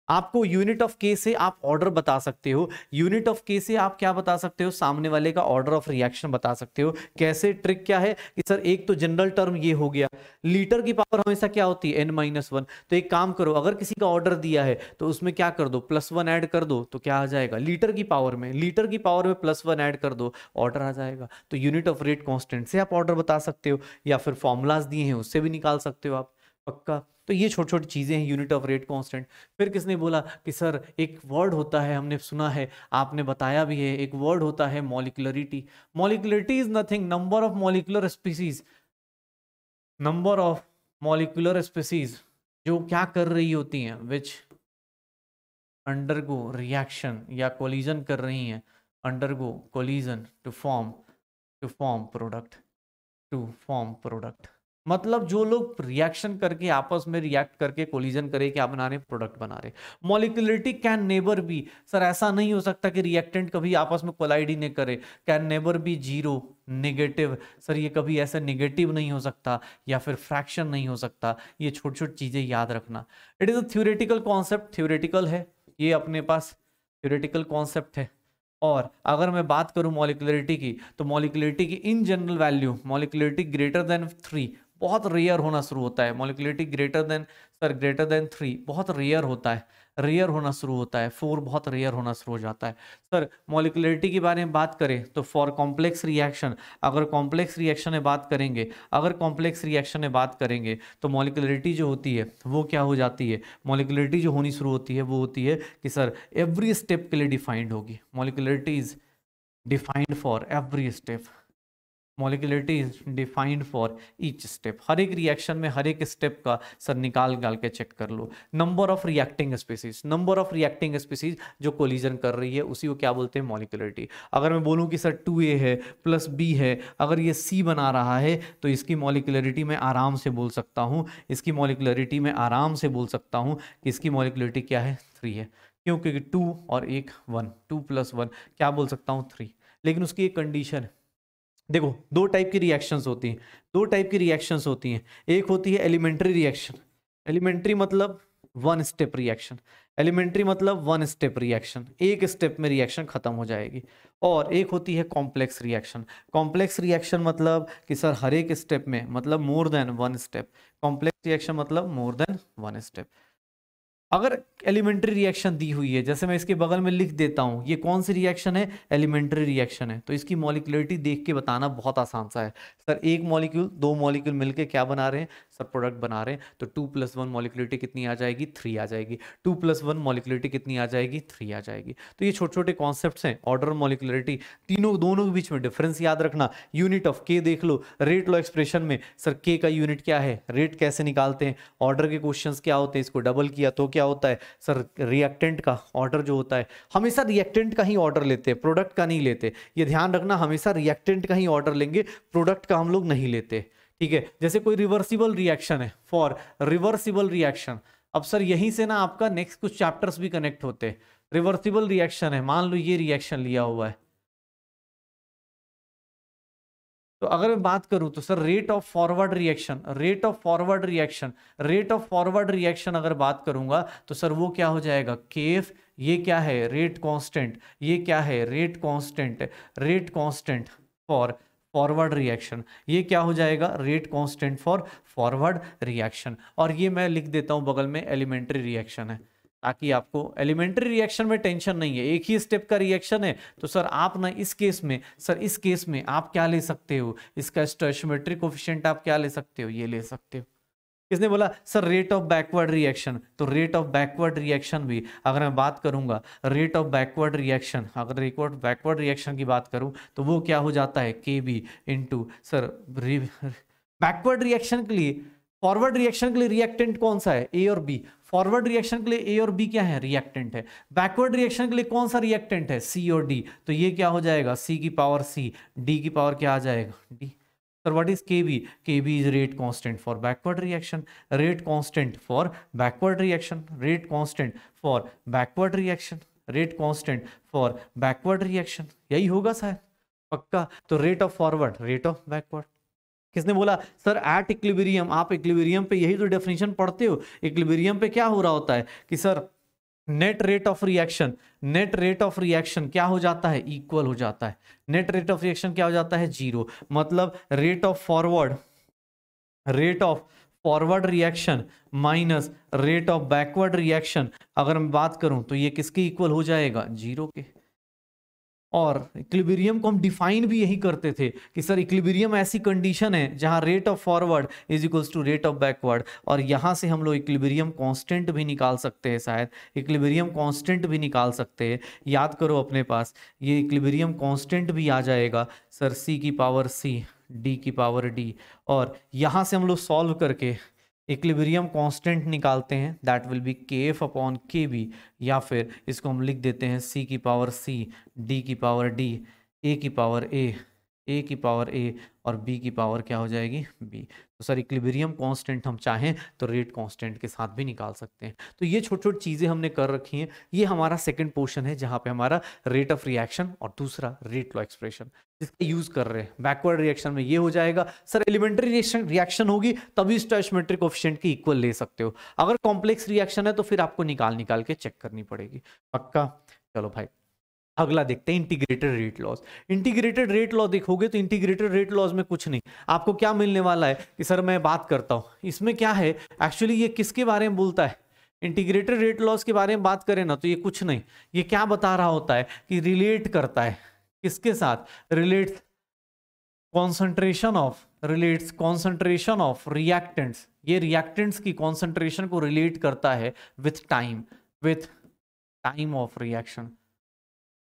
आपको यूनिट ऑफ के से आप ऑर्डर बता सकते हो, यूनिट ऑफ के से आप क्या बता सकते हो? सामने वाले का ऑर्डर ऑफ रिएक्शन बता सकते हो। कैसे? ट्रिक क्या है कि सर एक तो जनरल टर्म ये हो गया, लीटर की पावर हमेशा क्या होती है? n-1। तो एक काम करो, अगर किसी का ऑर्डर दिया है तो उसमें क्या कर दो? +1 ऐड कर दो, तो क्या आ जाएगा? लीटर की पावर में, लीटर की पावर में +1 ऐड कर दो, ऑर्डर आ जाएगा। तो यूनिट ऑफ रेट कांस्टेंट से आप ऑर्डर बता सकते हो, या फिर फॉर्मूलाज दिए हैं उससे भी निकाल सकते हो आप, पक्का। तो ये छोटी छोटी चीजें हैं यूनिट ऑफ रेट कांस्टेंट। फिर किसने बोला कि सर एक वर्ड होता है, हमने सुना है, आपने बताया भी है, एक वर्ड होता है molecularity. Molecularity is nothing, number of molecular species, number of molecular species जो क्या कर रही होती हैं, विच अंडरगो रिएक्शन या कोलिजन कर रही हैं, undergo collision to form product, to form product. मतलब जो लोग रिएक्शन करके आपस में रिएक्ट करके कोलिजन करे, क्या बना रहे? प्रोडक्ट बना रहे। मॉलिक्युलरिटी कैन नेवर बी, सर ऐसा नहीं हो सकता कि रिएक्टेंट कभी आपस में कोलाइड ही नहीं करे, can never be zero, negative, sir ये कभी ऐसा नेगेटिव नहीं हो सकता, या फिर फ्रैक्शन नहीं हो सकता। ये छोटी छोटी चीजें याद रखना। It is a theoretical concept, theoretical है ये, अपने पास थ्योरेटिकल कॉन्सेप्ट है। और अगर मैं बात करूं मॉलिक्युलरिटी की, तो मॉलिक्युलरिटी की in general value, molecularity greater than 3 बहुत रेयर होना शुरू होता है। Molecularity greater than, sir greater than 3 बहुत रेयर होता है, रेयर होना शुरू होता है, 4 बहुत रेयर होना शुरू हो जाता है। सर मॉलिक्युलरिटी के बारे में बात करें तो फॉर कॉम्प्लेक्स रिएक्शन, अगर कॉम्प्लेक्स रिएक्शन में बात करेंगे, अगर कॉम्प्लेक्स रिएक्शन में बात करेंगे तो मॉलिक्युलरिटी जो होती है वो क्या हो जाती है? मॉलिक्युलरिटी जो होनी शुरू होती है वो होती है कि सर एवरी स्टेप के लिए डिफाइंड होगी। Molecularity is defined for every step, molecularity is defined for each step. हर एक रिएक्शन में हर एक स्टेप का सर निकाल के चेक कर लो। Number of reacting species, number of reacting species जो कोलिजन कर रही है उसी को क्या बोलते हैं? मॉलिक्युलरिटी। अगर मैं बोलूं कि सर 2a है प्लस b है, अगर ये c बना रहा है तो इसकी मॉलिक्युलरिटी में आराम से बोल सकता हूँ, इसकी मॉलिक्युलरिटी में आराम से बोल सकता हूँ कि इसकी मॉलिक्युलरिटी क्या है? 3 है। क्यों? क्योंकि 2 और 1 1, 2 + 1 क्या बोल सकता हूँ? 3। लेकिन उसकी एक कंडीशन है, देखो दो टाइप की रिएक्शंस होती हैं, दो टाइप की रिएक्शंस होती हैं। एक होती है एलिमेंट्री रिएक्शन, एलिमेंट्री मतलब वन स्टेप रिएक्शन, एलिमेंट्री मतलब वन स्टेप रिएक्शन, एक स्टेप में रिएक्शन खत्म हो जाएगी। और एक होती है कॉम्प्लेक्स रिएक्शन, कॉम्प्लेक्स रिएक्शन मतलब कि सर हर एक स्टेप में, मतलब more than one step, complex reaction मतलब मोर देन वन स्टेप। अगर एलिमेंट्री रिएक्शन दी हुई है, जैसे मैं इसके बगल में लिख देता हूं, ये कौन सी रिएक्शन है, एलिमेंट्री रिएक्शन है, तो इसकी मॉलिक्यूलरिटी देख के बताना बहुत आसान सा है। सर एक मॉलिक्यूल, दो मॉलिक्यूल मिलके क्या बना रहे हैं, सर प्रोडक्ट बना रहे हैं, तो 2+1 मॉलिक्यूलरिटी कितनी आ जाएगी, 3 आ जाएगी। 2+1 मॉलिक्यूलरिटी कितनी आ जाएगी, 3 आ जाएगी। तो ये छोटे छोटे कॉन्सेप्ट्स हैं, ऑर्डर, मॉलिक्यूलरिटी, तीनों दोनों के बीच में डिफरेंस याद रखना। यूनिट ऑफ के देख लो, रेट लॉ एक्सप्रेशन में सर के का यूनिट क्या है, रेट कैसे निकालते हैं, ऑर्डर के क्वेश्चंस क्या होते हैं, इसको डबल किया तो क्या होता है, सर रिएक्टेंट का ऑर्डर जो होता है, हमेशा रिएक्टेंट का ही ऑर्डर लेते हैं, प्रोडक्ट का नहीं लेते, ये ध्यान रखना, हमेशा रिएक्टेंट का ही ऑर्डर लेंगे, प्रोडक्ट का हम लोग नहीं लेते। ठीक है, जैसे कोई रिवर्सिबल रिएक्शन है, फॉर रिवर्सिबल रिएक्शन, अब सर यहीं से ना आपका नेक्स्ट कुछ चैप्टर्स भी कनेक्ट होते हैं। रिवर्सिबल रिएक्शन है, मान लो ये रिएक्शन लिया हुआ है, तो अगर मैं बात करूं तो sir rate of forward reaction, rate of forward reaction, rate of forward reaction अगर बात करूंगा तो सर वो क्या हो जाएगा, केफ, ये क्या है, रेट कांस्टेंट, ये क्या है, rate constant, rate constant for forward reaction, ये क्या हो जाएगा, rate constant for forward reaction. और ये मैं लिख देता हूं बगल में एलिमेंट्री रिएक्शन है, ताकि आपको एलिमेंट्री रिएक्शन में टेंशन नहीं है, एक ही स्टेप का रिएक्शन है। तो सर आप ना इस केस में, सर इस केस में आप क्या ले सकते हो, इसका स्टोइचियोमेट्रिक कोफिशिएंट आप क्या ले सकते हो, ये ले सकते हो। किसने बोला, sir rate of backward reaction, तो रेट ऑफ बैकवर्ड रिएक्शन भी अगर मैं बात करूंगा, रेट ऑफ बैकवर्ड रिएक्शन, अगर रिकॉर्ड बैकवर्ड रिएक्शन की बात करूं तो वो क्या हो जाता है, K B into sir backward reaction के लिए, फॉरवर्ड रिएक्शन के लिए रिएक्टेंट कौन सा है, ए और बी, फॉरवर्ड रिएक्शन के लिए ए और बी क्या है, रिएक्टेंट है। बैकवर्ड रिएक्शन के लिए कौन सा रिएक्टेंट है, सी और डी, तो ये क्या हो जाएगा, सी की पावर सी, डी की पावर क्या आ जाएगा, D. Sir what is KB, KB is rate constant for backward reaction, rate constant for backward reaction, rate constant for backward reaction, rate constant for backward reaction, यही होगा शायद, पक्का। तो rate of forward, rate of backward. किसने बोला, sir at equilibrium, आप equilibrium पे यही तो डेफिनेशन पढ़ते हो, इक्विलिब्रियम पे क्या हो रहा होता है कि sir net rate of reaction, net rate of reaction क्या हो जाता है, इक्वल हो जाता है, नेट रेट ऑफ रिएक्शन क्या हो जाता है, जीरो। मतलब rate of forward, rate of forward reaction minus rate of backward reaction, अगर मैं बात करूं तो ये किसके इक्वल हो जाएगा, जीरो के। और इक्विलिब्रियम को हम डिफाइन भी यही करते थे कि सर इक्विलिब्रियम ऐसी कंडीशन है जहां rate of forward is equals to rate of backward, और यहां से हम लोग इक्विलिब्रियम कांस्टेंट भी निकाल सकते हैं, शायद इक्विलिब्रियम कांस्टेंट भी निकाल सकते हैं। याद करो अपने पास, ये इक्विलिब्रियम कांस्टेंट भी आ जाएगा सर सी की पावर सी, डी की पावर डी, और यहां से हम लोग सॉल्व करके इक्विलिब्रियम कांस्टेंट निकालते हैं, दैट विल बी के एफ अपॉन के बी, या फिर इसको हम लिख देते हैं सी की पावर सी, डी की पावर डी, ए की पावर ए की पावर ए, और बी की पावर क्या हो जाएगी, बी। तो सर इक्विलिब्रियम कांस्टेंट हम चाहें तो रेट कांस्टेंट के साथ भी निकाल सकते हैं। तो ये छोटी छोटी चीज़ें हमने कर रखी हैं। ये हमारा सेकंड पोर्शन है जहाँ पे हमारा रेट ऑफ रिएक्शन और दूसरा रेट लॉ एक्सप्रेशन जिसका यूज कर रहे हैं। बैकवर्ड रिएक्शन में ये हो जाएगा सर, एलिमेंट्री रिएक्शन होगी तभी स्टोइचियोमेट्रिक कोएफिशिएंट की इक्वल ले सकते हो, अगर कॉम्प्लेक्स रिएक्शन है तो फिर आपको निकाल के चेक करनी पड़ेगी, पक्का। चलो भाई अगला देखते हैं integrated rate laws. Integrated rate law देखोगे तो इंटीग्रेटेड रेट लॉज में कुछ नहीं, आपको क्या मिलने वाला है कि सर मैं बात करता हूं इसमें क्या है, एक्चुअली ये किसके बारे में बोलता है, इंटीग्रेटेड रेट लॉज के बारे में बात करें ना तो ये कुछ नहीं, ये क्या बता रहा होता है कि रिलेट करता है किसके साथ, relates concentration of, relates concentration of reactants, ये रिएक्टेंट्स की कॉन्सेंट्रेशन को रिलेट करता है with time, with time of reaction,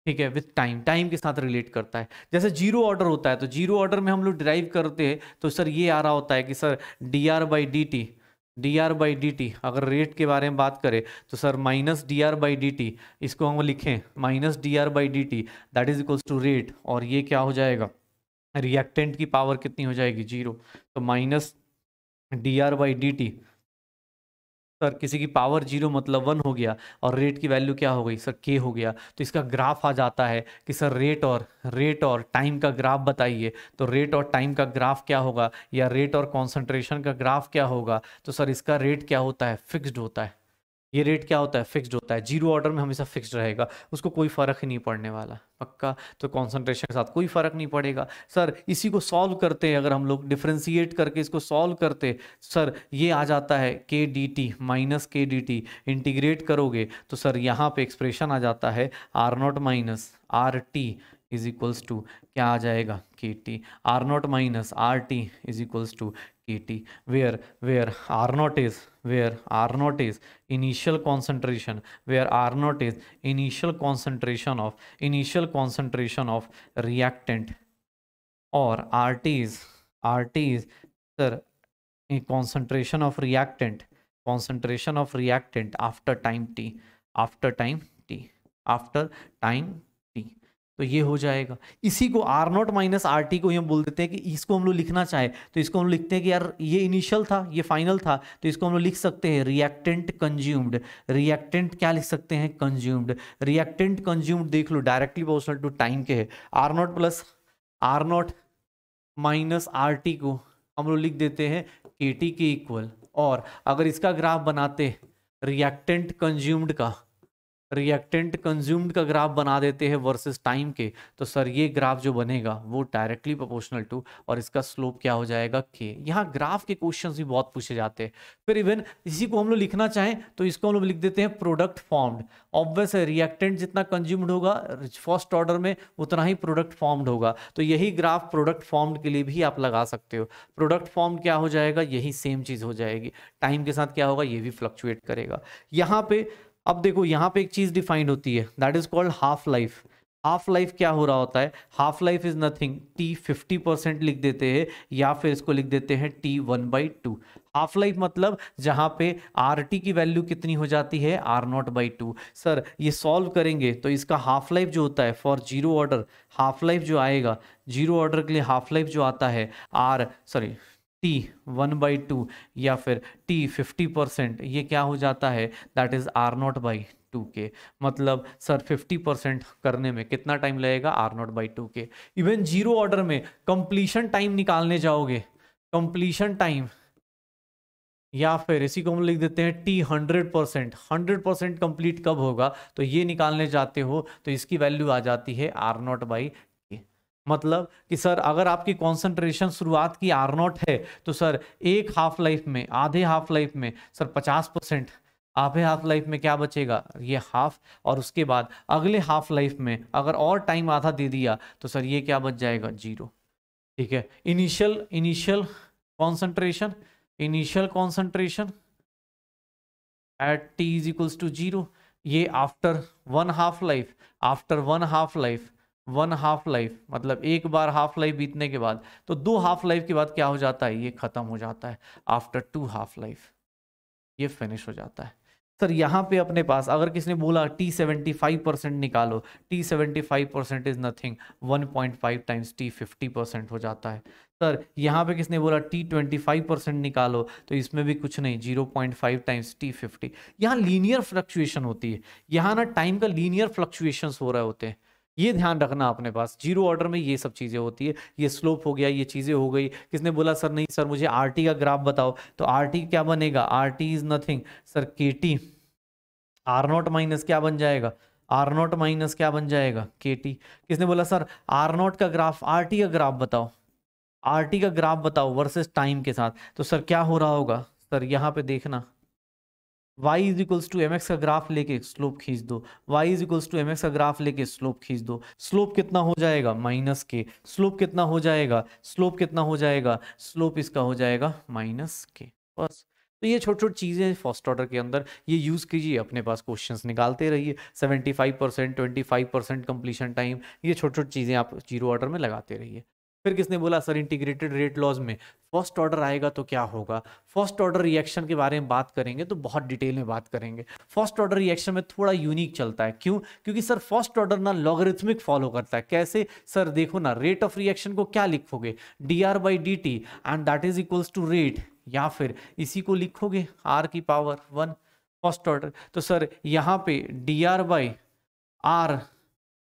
ठीक है, विथ टाइम, टाइम के साथ रिलेट करता है। जैसे जीरो ऑर्डर होता है तो जीरो ऑर्डर में हम लोग डिराइव करते हैं तो सर ये आ रहा होता है कि sir D R by D T, D R by D T, अगर रेट के बारे में बात करें तो sir minus D R by D T, इसको हम लिखें minus D R by D T, that is equals to rate, और ये क्या हो जाएगा, रिएक्टेंट की पावर कितनी हो जाएगी, जीरो, तो minus D R by D T sir किसी की पावर 0 मतलब 1 हो गया और रेट की वैल्यू क्या हो गई सर k हो गया, तो इसका ग्राफ आ जाता है कि सर रेट और टाइम का ग्राफ बताइए। तो रेट और टाइम का ग्राफ क्या होगा, या रेट और कॉन्सेंट्रेशन का ग्राफ क्या होगा, तो सर इसका रेट क्या होता है, फिक्स्ड होता है। ये रेट क्या होता है, फिक्स्ड होता है। जीरो ऑर्डर में हमेशा फिक्स्ड रहेगा, उसको कोई फर्क ही नहीं पड़ने वाला, पक्का। तो कॉन्सेंट्रेशन के साथ कोई फर्क नहीं पड़ेगा। सर इसी को सॉल्व करते हैं, अगर हम लोग डिफ्रेंशिएट करके इसको सॉल्व करते, सर ये आ जाता है K D T minus K D T. Integrate करोगे तो सर यहाँ पे एक्सप्रेशन आ जाता है R naught minus R T is equals to क्या आ जाएगा, K T. R naught minus R T is equals to K T, where R naught is initial concentration, where R naught is initial concentration of reactant, or RT is sir a concentration of reactant after time t, after time t। तो ये हो जाएगा। इसी को R naught minus R T को हम बोल देते हैं कि इसको हम लोग लिखना चाहे तो इसको हम लोग लिखते हैं कि यार ये इनिशियल था, ये फाइनल था, तो इसको हम लोग लिख सकते हैं रिएक्टेंट कंज्यूम्ड। रिएक्टेंट क्या लिख सकते हैं, कंज्यूम्ड। रिएक्टेंट कंज्यूम्ड देख लो डायरेक्टली प्रोपोर्शनल टू टाइम के है। R naught plus R naught minus R T को हम लोग लिख देते हैं के टी के इक्वल। और अगर इसका ग्राफ बनाते रिएक्टेंट कंज्यूम्ड का ग्राफ बना देते हैं वर्सेस टाइम के, तो सर ये ग्राफ जो बनेगा वो डायरेक्टली प्रोपोर्शनल टू, और इसका स्लोप क्या हो जाएगा, के। यहाँ ग्राफ के क्वेश्चंस भी बहुत पूछे जाते हैं। फिर इवन इसी को हम लोग लिखना चाहें तो इसको हम लोग लिख देते हैं प्रोडक्ट फॉर्म्ड। ऑब्वियस है रिएक्टेंट जितना कंज्यूम्ड होगा फर्स्ट ऑर्डर में उतना ही प्रोडक्ट फॉर्म्ड होगा, तो यही ग्राफ प्रोडक्ट फॉर्म्ड के लिए भी आप लगा सकते हो। प्रोडक्ट फॉर्म क्या हो जाएगा, यही सेम चीज हो जाएगी। टाइम के साथ क्या होगा, ये भी फ्लक्चुएट करेगा। यहाँ पे अब देखो यहाँ पे एक चीज डिफाइंड होती है, that is called half life. Half life क्या हो रहा होता है, half life is nothing, T 50% लिख देते हैं, या फिर इसको लिख देते हैं टी 1/2। हाफ लाइफ मतलब जहां पे आर टी की वैल्यू कितनी हो जाती है, R0/2। सर ये सॉल्व करेंगे तो इसका हाफ लाइफ जो होता है for zero order, half life जो आएगा जीरो ऑर्डर के लिए, हाफ लाइफ जो आता है टी 1/2 या फिर टी 50%, ये क्या हो जाता है, दैट इज R0/2 के। मतलब सर 50% करने में कितना टाइम लगेगा, R0/2 के। इवन जीरो ऑर्डर में कंप्लीशन टाइम निकालने जाओगे, कंप्लीशन टाइम, या फिर इसी को हम लिख देते हैं टी 100% कंप्लीट कब होगा, तो ये निकालने जाते हो तो इसकी वैल्यू आ जाती है R0/, मतलब कि सर अगर आपकी कॉन्सेंट्रेशन शुरुआत की R0 है तो सर एक हाफ लाइफ में, आधे हाफ लाइफ में सर 50%, आधे हाफ लाइफ में क्या बचेगा, ये हाफ, और उसके बाद अगले हाफ लाइफ में अगर और टाइम आधा दे दिया तो सर ये क्या बच जाएगा, 0। ठीक है, initial concentration at T is equals to 0, ये आफ्टर वन हाफ लाइफ मतलब एक बार हाफ लाइफ बीतने के बाद, तो 2 हाफ लाइफ के बाद क्या हो जाता है, ये खत्म हो जाता है। आफ्टर 2 हाफ लाइफ ये फिनिश हो जाता है। सर यहाँ पे अपने पास अगर किसने बोला टी 75% निकालो, T 75% is nothing 1.5 times T 50% हो जाता है। सर यहाँ पे किसने बोला टी 25% निकालो, तो इसमें भी कुछ नहीं, 0.5 टाइम्स टी 50। यहाँ लीनियर फ्लक्चुएशन होती है, यहाँ ना टाइम का लीनियर फ्लक्चुएशंस हो रहे होते हैं, ये ध्यान रखना अपने पास। जीरो ऑर्डर में ये सब चीज़ें होती है, ये स्लोप हो गया, ये चीज़ें हो गई। किसने बोला सर नहीं सर मुझे आरटी का ग्राफ बताओ, तो आरटी क्या बनेगा, आरटी इज नथिंग सर के टी R0 माइनस क्या बन जाएगा, R0 माइनस क्या बन जाएगा, के टी। किसने बोला सर R0 का ग्राफ, आरटी का ग्राफ बताओ, आरटी का ग्राफ बताओ वर्सेस टाइम के साथ, तो सर क्या हो रहा होगा, सर यहाँ पे देखना y is equals to mx का ग्राफ लेके स्लोप खींच दो, y is equals to mx का ग्राफ लेके स्लोप खींच दो। स्लोप कितना हो जाएगा, माइनस के। स्लोप कितना हो जाएगा, स्लोप इसका हो जाएगा माइनस के, बस। तो ये छोटी छोटी चीज़ें फर्स्ट ऑर्डर के अंदर ये यूज़ कीजिए, अपने पास क्वेश्चंस निकालते रहिए। 75%, 25% कंप्लीशन टाइम, ये छोटी छोटी चीज़ें आप जीरो ऑर्डर में लगाते रहिए। फिर किसने बोला सर इंटीग्रेटेड रेट लॉज में फर्स्ट ऑर्डर आएगा तो क्या होगा। फर्स्ट ऑर्डर रिएक्शन के बारे में बात करेंगे तो बहुत डिटेल में बात करेंगे। फर्स्ट ऑर्डर रिएक्शन में थोड़ा यूनिक चलता है, क्यों, क्योंकि सर फर्स्ट ऑर्डर ना लॉगरिथमिक फॉलो करता है। कैसे सर, देखो ना, रेट ऑफ रिएक्शन को क्या लिखोगे, dr/dt and that is equals to rate या फिर इसी को लिखोगे r की पावर 1 फर्स्ट ऑर्डर। तो सर यहाँ पे dr by r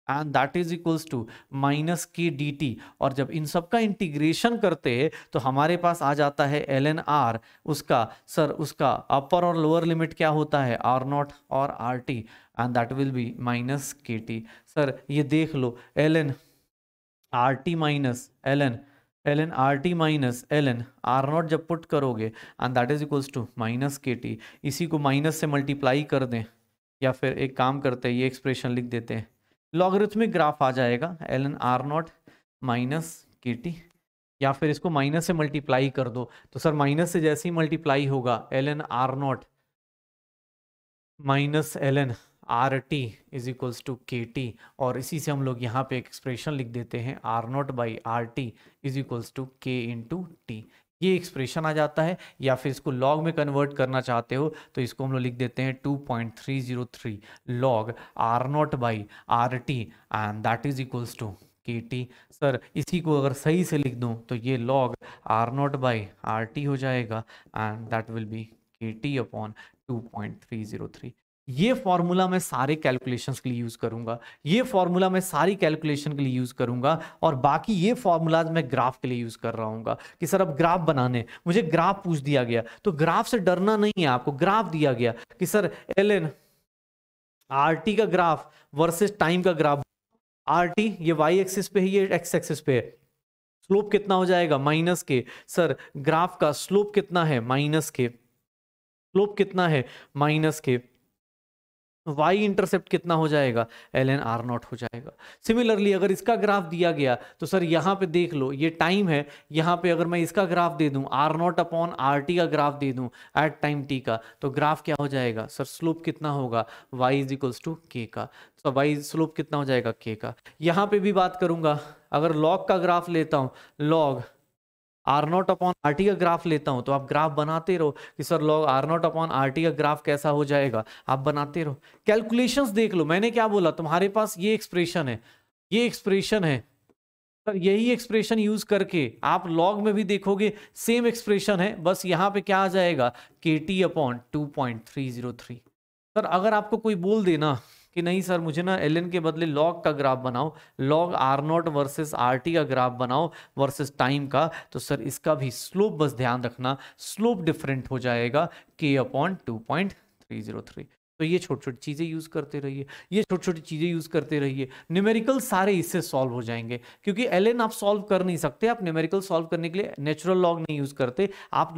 and that is equals to minus K D T, और जब इन सब का इंटीग्रेशन करते हैं तो हमारे पास आ जाता है एल एन आर, उसका सर उसका अपर और लोअर लिमिट क्या होता है आर नॉट और R T, and that will be minus K T. Sir ये देख लो L N R T minus L N R T minus L N R naught जब पुट करोगे and that is equals to minus K T, इसी को minus से multiply कर दें, या फिर एक काम करते हैं ये एक्सप्रेशन लिख देते हैं, लॉगरिथमिक ग्राफ आ जाएगा L N R naught minus K T, या फिर इसको माइनस से मल्टीप्लाई कर दो। तो सर माइनस से जैसे ही मल्टीप्लाई होगा L N R naught minus L N R T is equals to K T, और इसी से हम लोग यहाँ पे एक एक्सप्रेशन लिख देते हैं R naught by R T is equals to K into T. ये एक्सप्रेशन आ जाता है, या फिर इसको लॉग में कन्वर्ट करना चाहते हो तो इसको हम लोग लिख देते हैं 2.303 log R naught by R T and that is equals to K T. Sir इसी को अगर सही से लिख दूं तो ये log R naught by R T हो जाएगा and that will be K T upon 2.303। ये फॉर्मूला मैं सारे कैलकुलेशंस के लिए यूज करूंगा, ये फॉर्मूला मैं सारी कैलकुलेशन के लिए यूज करूंगा, और बाकी ये फॉर्मूलाज मैं ग्राफ के लिए यूज कर रहा हूँ कि सर अब ग्राफ बनाने, मुझे ग्राफ पूछ दिया गया तो ग्राफ से डरना नहीं है आपको। ग्राफ दिया गया कि sir L N R T का ग्राफ वर्सेस टाइम का ग्राफ, आर टी ये वाई एक्सिस पे है, ये एक्स एक्सिस पे है, स्लोप कितना हो जाएगा माइनस के। सर ग्राफ का स्लोप कितना है माइनस के, स्लोप कितना है माइनस के, y इंटरसेप्ट कितना हो जाएगा एल एन आर नॉट हो जाएगा। सिमिलरली अगर इसका ग्राफ दिया गया तो सर यहाँ पे देख लो ये टाइम है, यहाँ पे अगर मैं इसका ग्राफ दे दूं R naught upon R T का ग्राफ दे दूं एट टाइम टी का, तो ग्राफ क्या हो जाएगा सर स्लोप कितना होगा y इज इक्वल्स टू के का। तो y स्लोप कितना हो जाएगा के का। यहाँ पे भी बात करूंगा, अगर लॉग का ग्राफ लेता हूँ, log R naught upon R T का ग्राफ लेता हूं, तो आप ग्राफ बनाते रहो कि sir log R naught upon R T का ग्राफ कैसा हो जाएगा, आप बनाते रहो। कैलकुलेशंस देख लो, मैंने क्या बोला, तुम्हारे पास ये एक्सप्रेशन है, ये एक्सप्रेशन है सर, यही एक्सप्रेशन यूज करके आप लॉग में भी देखोगे सेम एक्सप्रेशन है, बस यहाँ पे क्या आ जाएगा के टी अपॉन 2.303। सर अगर आपको कोई बोल देना कि नहीं सर मुझे ना एल एन के बदले लॉग का ग्राफ बनाओ, log R not versus R T का ग्राफ बनाओ वर्सेस टाइम का, तो सर इसका भी स्लोप बस ध्यान रखना, स्लोप डिफरेंट हो जाएगा के अपॉन 2.303। तो ये छोटी छोटी चीज़ें यूज़ करते रहिए, ये छोटी छोटी चीज़ें यूज़ करते रहिए, न्यूमेरिकल सारे इससे सॉल्व हो जाएंगे। क्योंकि एल एन आप सॉल्व कर नहीं सकते, आप न्यूमेरिकल सॉल्व करने के लिए नेचुरल लॉग नहीं यूज़ करते, आप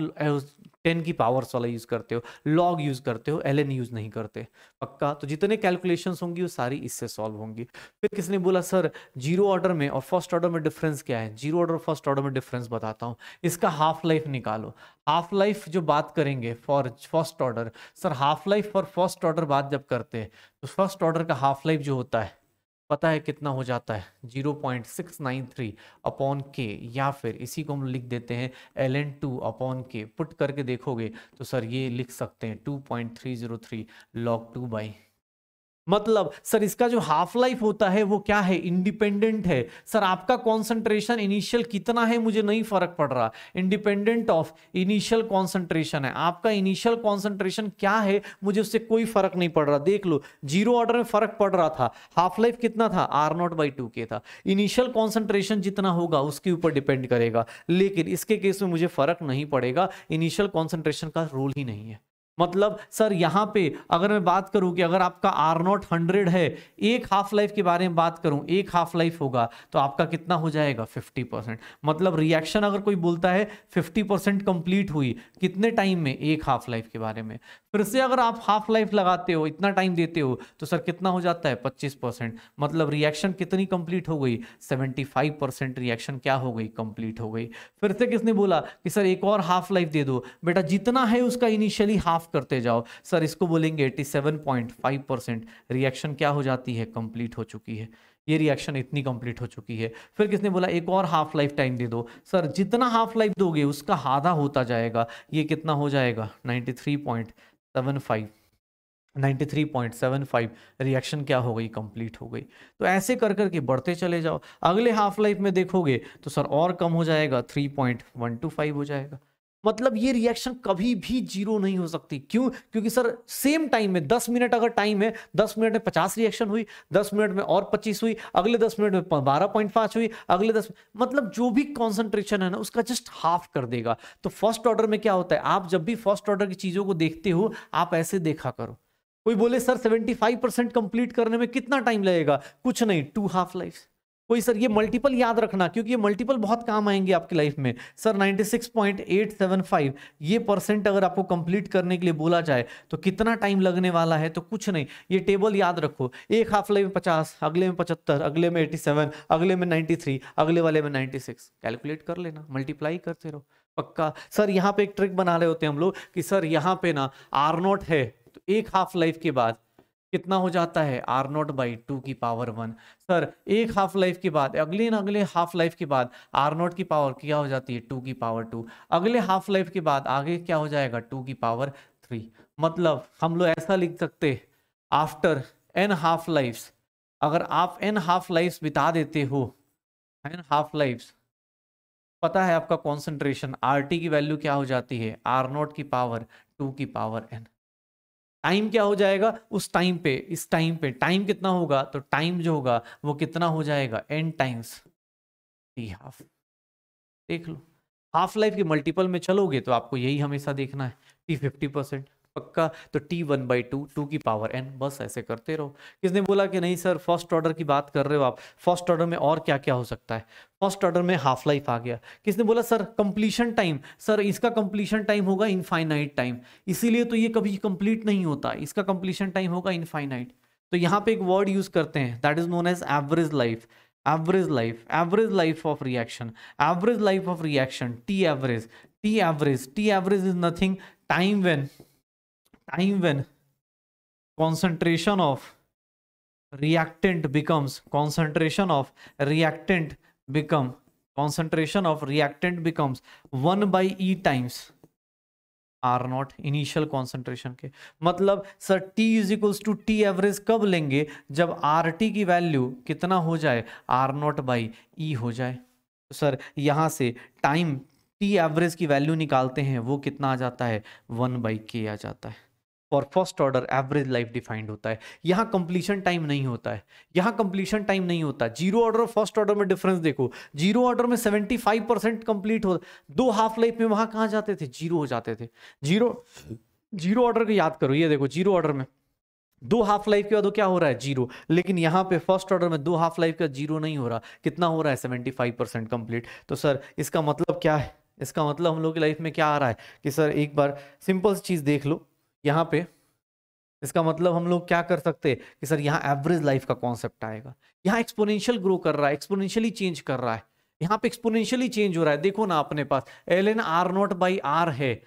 10 की पावर्स वाला यूज़ करते हो, लॉग यूज़ करते हो, एल एन यूज़ नहीं करते पक्का। तो जितने कैलकुलेशंस होंगी वो सारी इससे सॉल्व होंगी। फिर किसने बोला सर जीरो ऑर्डर में और फर्स्ट ऑर्डर में डिफरेंस क्या है, जीरो ऑर्डर और फर्स्ट ऑर्डर में डिफरेंस बताता हूँ, इसका हाफ लाइफ निकालो। हाफ लाइफ जो बात करेंगे for first order, sir half life for first order बात जब करते हैं तो फर्स्ट ऑर्डर का हाफ लाइफ जो होता है पता है कितना हो जाता है 0.693 अपॉन के, या फिर इसी को हम लिख देते हैं ln2 अपॉन के। पुट करके देखोगे तो सर ये लिख सकते हैं 2.303 log 2 बाई, मतलब सर इसका जो हाफ लाइफ होता है वो क्या है, इंडिपेंडेंट है। सर आपका कॉन्सेंट्रेशन इनिशियल कितना है मुझे नहीं फर्क पड़ रहा, इंडिपेंडेंट ऑफ इनिशियल कॉन्सेंट्रेशन है। आपका इनिशियल कॉन्सेंट्रेशन क्या है मुझे उससे कोई फर्क नहीं पड़ रहा। देख लो जीरो ऑर्डर में फर्क पड़ रहा था, हाफ लाइफ कितना था आर नॉट बाई 2 था, इनिशियल कॉन्सेंट्रेशन जितना होगा उसके ऊपर डिपेंड करेगा। लेकिन इसके केस में मुझे फर्क नहीं पड़ेगा, इनिशियल कॉन्सेंट्रेशन का रोल ही नहीं है। मतलब सर यहाँ पे अगर मैं बात करूं कि अगर आपका आर नॉट 100 है, एक हाफ लाइफ के बारे में बात करूं, एक हाफ लाइफ होगा तो आपका कितना हो जाएगा 50%। मतलब रिएक्शन अगर कोई बोलता है 50% कंप्लीट हुई कितने टाइम में, एक हाफ लाइफ के बारे में। फिर से अगर आप हाफ लाइफ लगाते हो, इतना टाइम देते हो, तो सर कितना हो जाता है 25%। मतलब रिएक्शन कितनी कंप्लीट हो गई, 75% रिएक्शन क्या हो गई, कंप्लीट हो गई। फिर से किसने बोला कि सर एक और हाफ लाइफ दे दो, बेटा जितना है उसका इनिशियली हाफ करते जाओ। सर इसको बोलेंगे 87.5% रिएक्शन क्या हो जाती है, कंप्लीट हो चुकी है, ये रिएक्शन इतनी कंप्लीट हो चुकी है। फिर किसने बोला एक और हाफ लाइफ टाइम दे दो, सर जितना हाफ लाइफ दोगे उसका आधा होता जाएगा, ये कितना हो जाएगा 93.75 रिएक्शन क्या हो गई, कंप्लीट हो गई। तो ऐसे कर करके बढ़ते चले जाओ, अगले हाफ लाइफ में देखोगे तो सर और कम हो जाएगा 3.125 हो जाएगा। मतलब ये रिएक्शन कभी भी जीरो नहीं हो सकती। क्यों? क्योंकि सर सेम टाइम में 10 मिनट अगर टाइम है, 10 मिनट में 50 रिएक्शन हुई, 10 मिनट में और 25 हुई, अगले 10 मिनट में 12.5 हुई, अगले 10, मतलब जो भी कॉन्सेंट्रेशन है ना उसका जस्ट हाफ कर देगा। तो फर्स्ट ऑर्डर में क्या होता है, आप जब भी फर्स्ट ऑर्डर की चीजों को देखते हो आप ऐसे देखा करो। कोई बोले सर 75% कंप्लीट करने में कितना टाइम लगेगा, कुछ नहीं, 2 हाफ लाइफ। कोई सर ये मल्टीपल याद रखना, क्योंकि ये मल्टीपल बहुत काम आएंगे आपकी लाइफ में। सर 96.875 ये परसेंट अगर आपको कंप्लीट करने के लिए बोला जाए तो कितना टाइम लगने वाला है, तो कुछ नहीं, ये टेबल याद रखो। एक हाफ लाइफ में 50, अगले में 75, अगले में 87, अगले में 93, अगले वाले में 96, कैलकुलेट कर लेना, मल्टीप्लाई करते रहो, पक्का। सर यहाँ पे एक ट्रिक बना रहे होते हैं हम लोग कि सर यहाँ पे ना R0 है, तो एक हाफ लाइफ के बाद कितना हो जाता है, R0/2⁻1। सर एक हाफ लाइफ के बाद अगले हाफ लाइफ के बाद R0 की पावर क्या हो जाती है, 2⁻2। अगले हाफ लाइफ के बाद आगे क्या हो जाएगा, 2⁻3। मतलब हम लोग ऐसा लिख सकते, आफ्टर n हाफ लाइफ, अगर आप n हाफ लाइफ बिता देते हो, n हाफ लाइफ, पता है आपका कॉन्सेंट्रेशन RT की वैल्यू क्या हो जाती है, R0/2⁻n। टाइम क्या हो जाएगा उस टाइम पे, इस टाइम पे टाइम कितना होगा, तो टाइम जो होगा वो कितना हो जाएगा, n टाइम्स t हाफ। देख लो, हाफ लाइफ के मल्टीपल में चलोगे तो आपको यही हमेशा देखना है, t 50%, पक्का। तो t 1/2, 2⁻n, बस ऐसे करते रहो। किसने बोला कि नहीं सर फर्स्ट ऑर्डर की बात कर रहे हो आप, फर्स्ट ऑर्डर में और क्या क्या हो सकता है, फर्स्ट ऑर्डर में हाफ लाइफ आ गया। किसने बोला सर कंप्लीशन टाइम, सर इसका कंप्लीशन टाइम होगा इनफाइनाइट टाइम, इसीलिए तो ये कभी कंप्लीट नहीं होता, इसका कंप्लीशन टाइम होगा इनफाइनाइट। तो यहाँ पे एक वर्ड यूज करते हैं, that is known as average life. Average life, average life of reaction, average life of reaction, T average. T average, T average is nothing, time when concentration of reactant becomes, concentration of reactant becomes 1/e times R0 initial concentration के। मतलब sir T is equals to T average कब लेंगे, जब RT की value कितना हो जाए, R0/E हो जाए। तो सर यहाँ से टाइम T एवरेज की वैल्यू निकालते हैं, वो कितना आ जाता है, 1/k आ जाता है। For first order average life defined होता है, यहाँ कंप्लीशन टाइम नहीं होता है, यहाँ कंप्लीशन टाइम नहीं होता। जीरो ऑर्डर और फर्स्ट ऑर्डर में डिफरेंस देखो, जीरो ऑर्डर में 75% कंप्लीट हो, दो हाफ लाइफ में वहां कहाँ जाते थे, जीरो हो जाते थे। जीरो ऑर्डर को याद करो, ये देखो जीरो ऑर्डर में दो हाफ लाइफ के बाद क्या हो रहा है, जीरो। लेकिन यहाँ पे फर्स्ट ऑर्डर में दो हाफ लाइफ का जीरो नहीं हो रहा, कितना हो रहा है, 75% कंप्लीट। तो सर इसका मतलब क्या है, इसका मतलब हम लोग की लाइफ में क्या आ रहा है कि सर एक बार सिंपल चीज देख लो यहाँ पे, इसका मतलब हम लोग क्या कर सकते हैं कि सर यहाँ एवरेज लाइफ का कॉन्सेप्ट आएगा। यहाँ एक्सपोनेंशियल ग्रो कर रहा है, एक्सपोनेंशियली चेंज कर रहा है, यहाँ पे एक्सपोनेंशियली चेंज हो रहा है। देखो ना अपने पास ln R0/R है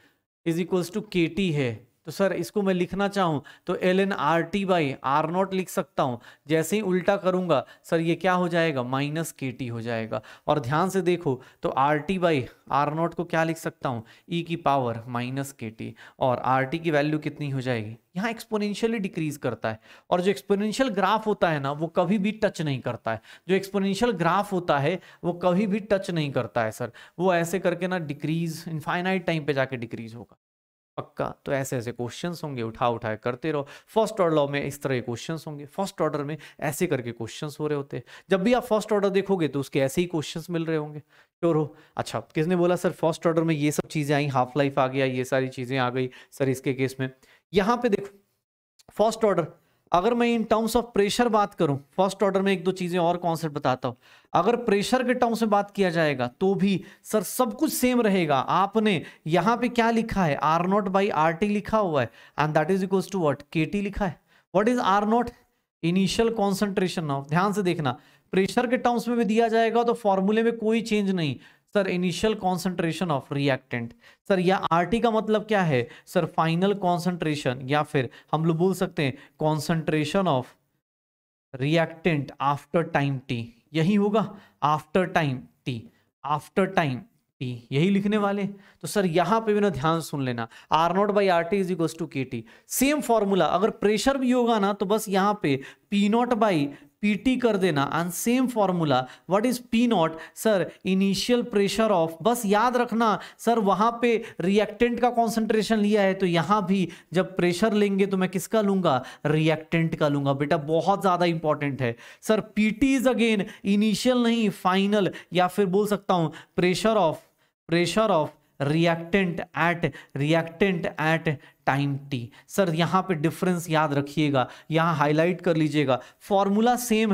इज इक्वल्स टू KT है, तो सर इसको मैं लिखना चाहूँ तो ln RT/R0 लिख सकता हूँ। जैसे ही उल्टा करूंगा सर ये क्या हो जाएगा, -KT हो जाएगा। और ध्यान से देखो तो RT/R0 को क्या लिख सकता हूँ, e की पावर -KT, और RT की वैल्यू कितनी हो जाएगी, यहाँ एक्सपोनेंशियली डिक्रीज करता है। और जो एक्सपोनेंशियल ग्राफ होता है ना वो कभी भी टच नहीं करता है, जो एक्सपोनेंशियल ग्राफ होता है वो कभी भी टच नहीं करता है सर, वो ऐसे करके ना डिक्रीज इनफाइनाइट टाइम पे जाके डिक्रीज होगा, पक्का। तो ऐसे ऐसे क्वेश्चंस होंगे, उठा करते रहो। फर्स्ट ऑर्डर लॉ में इस तरह के क्वेश्चंस होंगे, फर्स्ट ऑर्डर में ऐसे करके क्वेश्चंस हो रहे होते हैं। जब भी आप फर्स्ट ऑर्डर देखोगे तो उसके ऐसे ही क्वेश्चंस मिल रहे होंगे, श्योर हो। अच्छा किसने बोला सर फर्स्ट ऑर्डर में ये सब चीजें आई, हाफ लाइफ आ गया, ये सारी चीजें आ गई, सर इसके केस में यहाँ पे देखो फर्स्ट ऑर्डर, अगर मैं इन टर्म्स ऑफ प्रेशर बात करूं, फर्स्ट ऑर्डर में एक दो चीजें और कॉन्सेप्ट बताता हूं। अगर प्रेशर के टर्म्स में बात किया जाएगा तो भी सर सब कुछ सेम रहेगा। आपने यहां पे क्या लिखा है, R0/RT लिखा हुआ है, and that is equals to what, KT लिखा है। What is R0, initial concentration of, ध्यान से देखना प्रेशर के टर्म्स में भी दिया जाएगा तो फॉर्मूले में कोई चेंज नहीं, sir initial concentration of reactant. Sir या RT का मतलब क्या है, सर फाइनल कॉन्सेंट्रेशन, या फिर हम लोग बोल सकते हैं concentration of reactant after time t, यही होगा after time t, after time t, यही लिखने वाले। तो सर यहां पे भी ना ध्यान सुन लेना, R0/RT is equals to KT, same formula. अगर प्रेशर भी होगा ना तो बस यहाँ पे P0/P पीटी कर देना and same formula what is P not sir initial pressure of, बस याद रखना सर वहां पे रिएक्टेंट का कॉन्सेंट्रेशन लिया है तो यहां भी जब प्रेशर लेंगे तो मैं किसका लूंगा, रिएक्टेंट का लूंगा बेटा, बहुत ज्यादा इंपॉर्टेंट है sir. PT is again initial नहीं फाइनल, या फिर बोल सकता हूं pressure of reactant at time T. Sir यहां पे डिफरेंस याद रखिएगा, यहां हाईलाइट कर लीजिएगा, फॉर्मूला सेम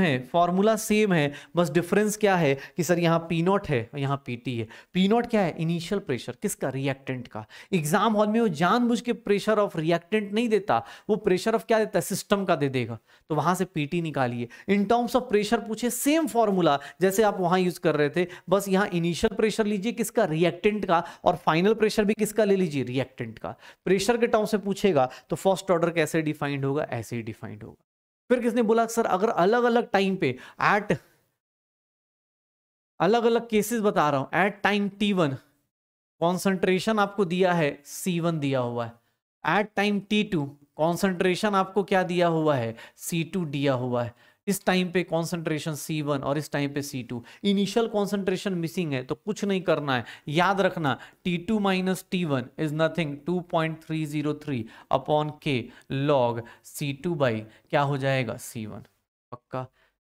है, बस डिफरेंस क्या है कि सर यहां पी नॉट है यहां पीटी है। पी नॉट क्या है, इनिशियल प्रेशर किसका, रिएक्टेंट का। एग्जाम हॉल में वो जानबूझ के प्रेशर ऑफ रिएक्टेंट नहीं देता, वो प्रेशर ऑफ क्या देता है, सिस्टम का दे देगा, तो वहां से पीटी निकालिए। इन टर्म्स ऑफ प्रेशर पूछे सेम फॉर्मूला जैसे आप वहां यूज कर रहे थे, बस यहां इनिशियल प्रेशर लीजिए किसका, रिएक्टेंट का, और फाइनल प्रेशर भी किसका ले लीजिए, रिएक्टेंट का। प्रेशर के से पूछेगा तो फर्स्ट ऑर्डर कैसे डिफाइंड होगा, ऐसे ही डिफाइंड होगा। फिर किसने बोला सर अगर अलग अलग टाइम पे एट अलग अलग केसेस बता रहा हूं, एट टाइम T1 कॉन्सेंट्रेशन आपको दिया है C1 दिया हुआ है, एट टाइम T2 कॉन्सेंट्रेशन आपको क्या दिया हुआ है, C2 दिया हुआ है, इस टाइम पे कॉन्सेंट्रेशन C1 और इस टाइम पे C2, इनिशियल कॉन्सेंट्रेशन मिसिंग है तो कुछ नहीं करना है, याद रखना T2 minus T1 is nothing 2.303 upon K log C2 by क्या हो जाएगा C1। पक्का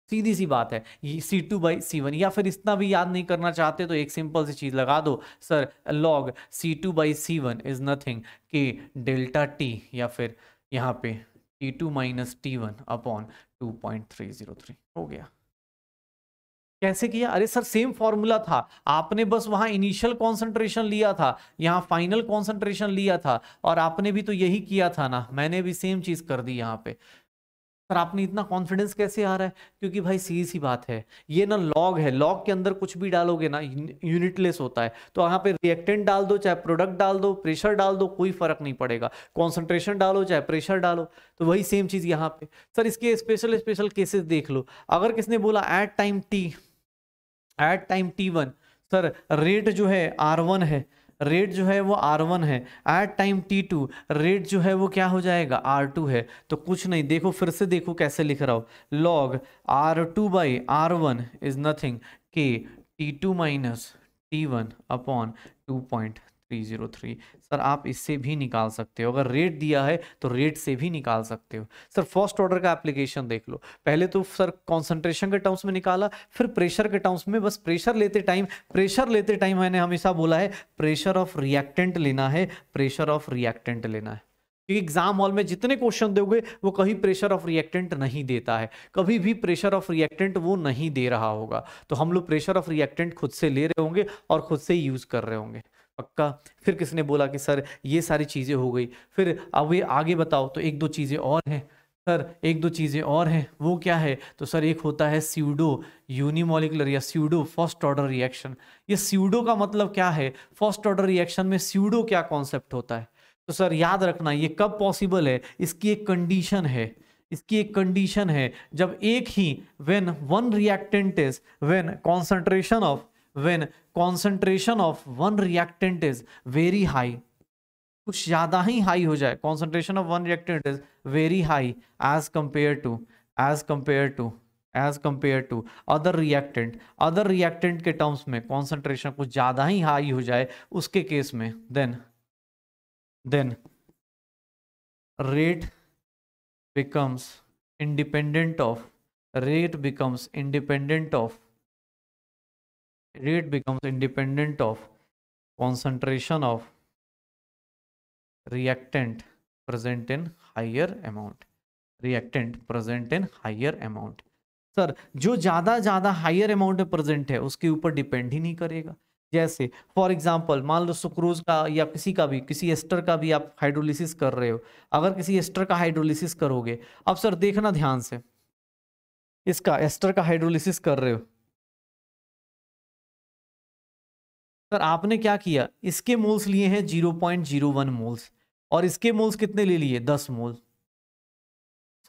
सीधी सी बात है, ये C2 बाई C1, या फिर इतना भी याद नहीं करना चाहते तो एक सिंपल सी चीज लगा दो sir, log C2 by C1 is nothing K delta T, या फिर यहाँ पे T2 माइनस T1 अपॉन 2.303 हो गया। कैसे किया, अरे सर सेम फॉर्मूला था, आपने बस वहां इनिशियल कॉन्सेंट्रेशन लिया था, यहां फाइनल कॉन्सेंट्रेशन लिया था, और आपने भी तो यही किया था ना, मैंने भी सेम चीज कर दी यहां पे। सर आपने इतना कॉन्फिडेंस कैसे आ रहा है, क्योंकि भाई सीधी सी बात है, ये ना लॉग है, लॉग के अंदर कुछ भी डालोगे ना यूनिटलेस होता है, तो यहाँ पे रिएक्टेंट डाल दो चाहे प्रोडक्ट डाल दो प्रेशर डाल दो कोई फर्क नहीं पड़ेगा, कॉन्सेंट्रेशन डालो चाहे प्रेशर डालो, तो वही सेम चीज यहाँ पे। सर इसके स्पेशल केसेस देख लो, अगर किसने बोला at time T1 sir rate जो है R1 है, रेट जो है वो R1 है, एट टाइम T2 रेट जो है वो क्या हो जाएगा R2 है, तो कुछ नहीं, देखो फिर से देखो कैसे लिख रहा हूं, log R2 by R1 is nothing K T2 minus T1 upon 2.303। Sir आप इससे भी निकाल सकते हो, अगर रेट दिया है तो रेट से भी निकाल सकते हो। सर फर्स्ट ऑर्डर का एप्लीकेशन देख लो, पहले तो सर कॉन्सेंट्रेशन के टर्म्स में निकाला, फिर प्रेशर के टर्म्स में, बस प्रेशर लेते टाइम मैंने हमेशा बोला है प्रेशर ऑफ रिएक्टेंट लेना है, प्रेशर ऑफ रिएक्टेंट लेना है, क्योंकि एग्जाम हॉल में जितने क्वेश्चन दोगे वो कहीं प्रेशर ऑफ रिएक्टेंट नहीं देता है, कभी भी प्रेशर ऑफ रिएक्टेंट वो नहीं दे रहा होगा, तो हम लोग प्रेशर ऑफ रिएक्टेंट खुद से ले रहे होंगे और खुद से यूज कर रहे होंगे। पक्का। फिर किसने बोला कि सर ये सारी चीजें हो गई, फिर अब ये आगे बताओ, तो एक दो चीजें और हैं सर, एक दो चीजें और हैं, वो क्या है, तो सर एक होता है स्यूडो यूनिमोलिकुलर या स्यूडो फर्स्ट ऑर्डर रिएक्शन। ये स्यूडो का मतलब क्या है, फर्स्ट ऑर्डर रिएक्शन में स्यूडो क्या कॉन्सेप्ट होता है, तो सर याद रखना ये कब पॉसिबल है, इसकी एक कंडीशन है, इसकी एक कंडीशन है जब एक ही when one reactant is when concentration of one reactant is very high, कुछ ज्यादा ही हाई हो जाए, concentration of one reactant is very high as compared to other reactant के टर्म्स में concentration कुछ ज्यादा ही हाई हो जाए, उसके केस में then rate becomes independent of concentration of reactant present in higher amount। Sir जो ज्यादा हायर अमाउंट में प्रेजेंट है उसके ऊपर डिपेंड ही नहीं करेगा। जैसे फॉर एग्जांपल मान लो सुक्रोज का या किसी एस्टर का भी आप हाइड्रोलिसिस कर रहे हो, अगर किसी एस्टर का हाइड्रोलिसिस करोगे, अब सर देखना ध्यान से, इसका एस्टर का हाइड्रोलिसिस कर रहे हो, सर आपने क्या किया, इसके मोल्स लिए हैं 0.01 मोल्स और इसके मोल्स कितने ले लिए 10 मोल।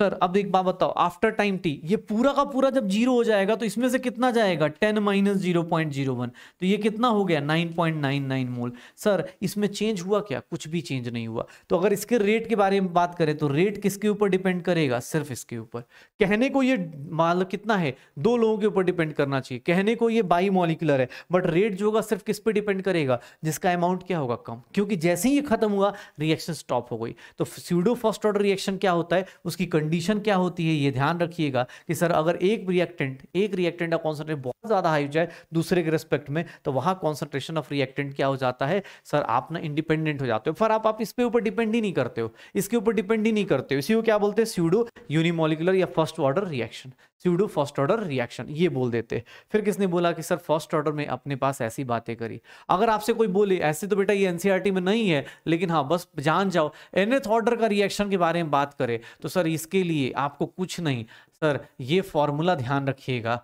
सर अब एक बात बताओ, आफ्टर टाइम टी ये पूरा का पूरा जब जीरो हो जाएगा तो इसमें से कितना जाएगा, 10 माइनस 0.01, तो ये कितना हो गया 9.99 मोल। सर इसमें चेंज हुआ क्या, कुछ भी चेंज नहीं हुआ। तो अगर इसके रेट के बारे में बात करें तो रेट किसके ऊपर डिपेंड करेगा, सिर्फ इसके ऊपर। कहने को ये मान लो कितना है, दो लोगों के ऊपर डिपेंड करना चाहिए, कहने को ये बाई मॉलिक्यूलर है, बट रेट जो होगा सिर्फ किस पे डिपेंड करेगा, जिसका अमाउंट क्या होगा, कम। क्योंकि जैसे ही ये खत्म हुआ रिएक्शन स्टॉप हो गई। तो स्यूडो फर्स्ट ऑर्डर रिएक्शन क्या होता है, उसकी कंडीशन क्या होती है, ये ध्यान रखिएगा कि सर अगर एक रिएक्टेंट का कॉन्सेंट्रेशन बहुत ज्यादा हाई हो जाए दूसरे के रिस्पेक्ट में, तो वहां कॉन्सेंट्रेशन ऑफ रिएक्टेंट क्या हो जाता है, सर आप ना इंडिपेंडेंट हो जाते हो, फिर आप इस पे ऊपर डिपेंड ही नहीं करते हो, इसके ऊपर डिपेंड ही नहीं करते हो। इसी को क्या बोलते हैं, स्यूडो यूनिमोलिकुलर या first order reaction, pseudo first order reaction ये बोल देते। फिर किसने बोला कि सर फर्स्ट ऑर्डर में अपने पास ऐसी बातें करी। अगर आपसे कोई बोले ऐसे तो बेटा ये एनसीईआरटी में नहीं है, लेकिन हाँ बस जान जाओ nth ऑर्डर का रिएक्शन के बारे में बात करें तो सर इसके लिए आपको कुछ नहीं, सर ये फॉर्मूला ध्यान रखिएगा,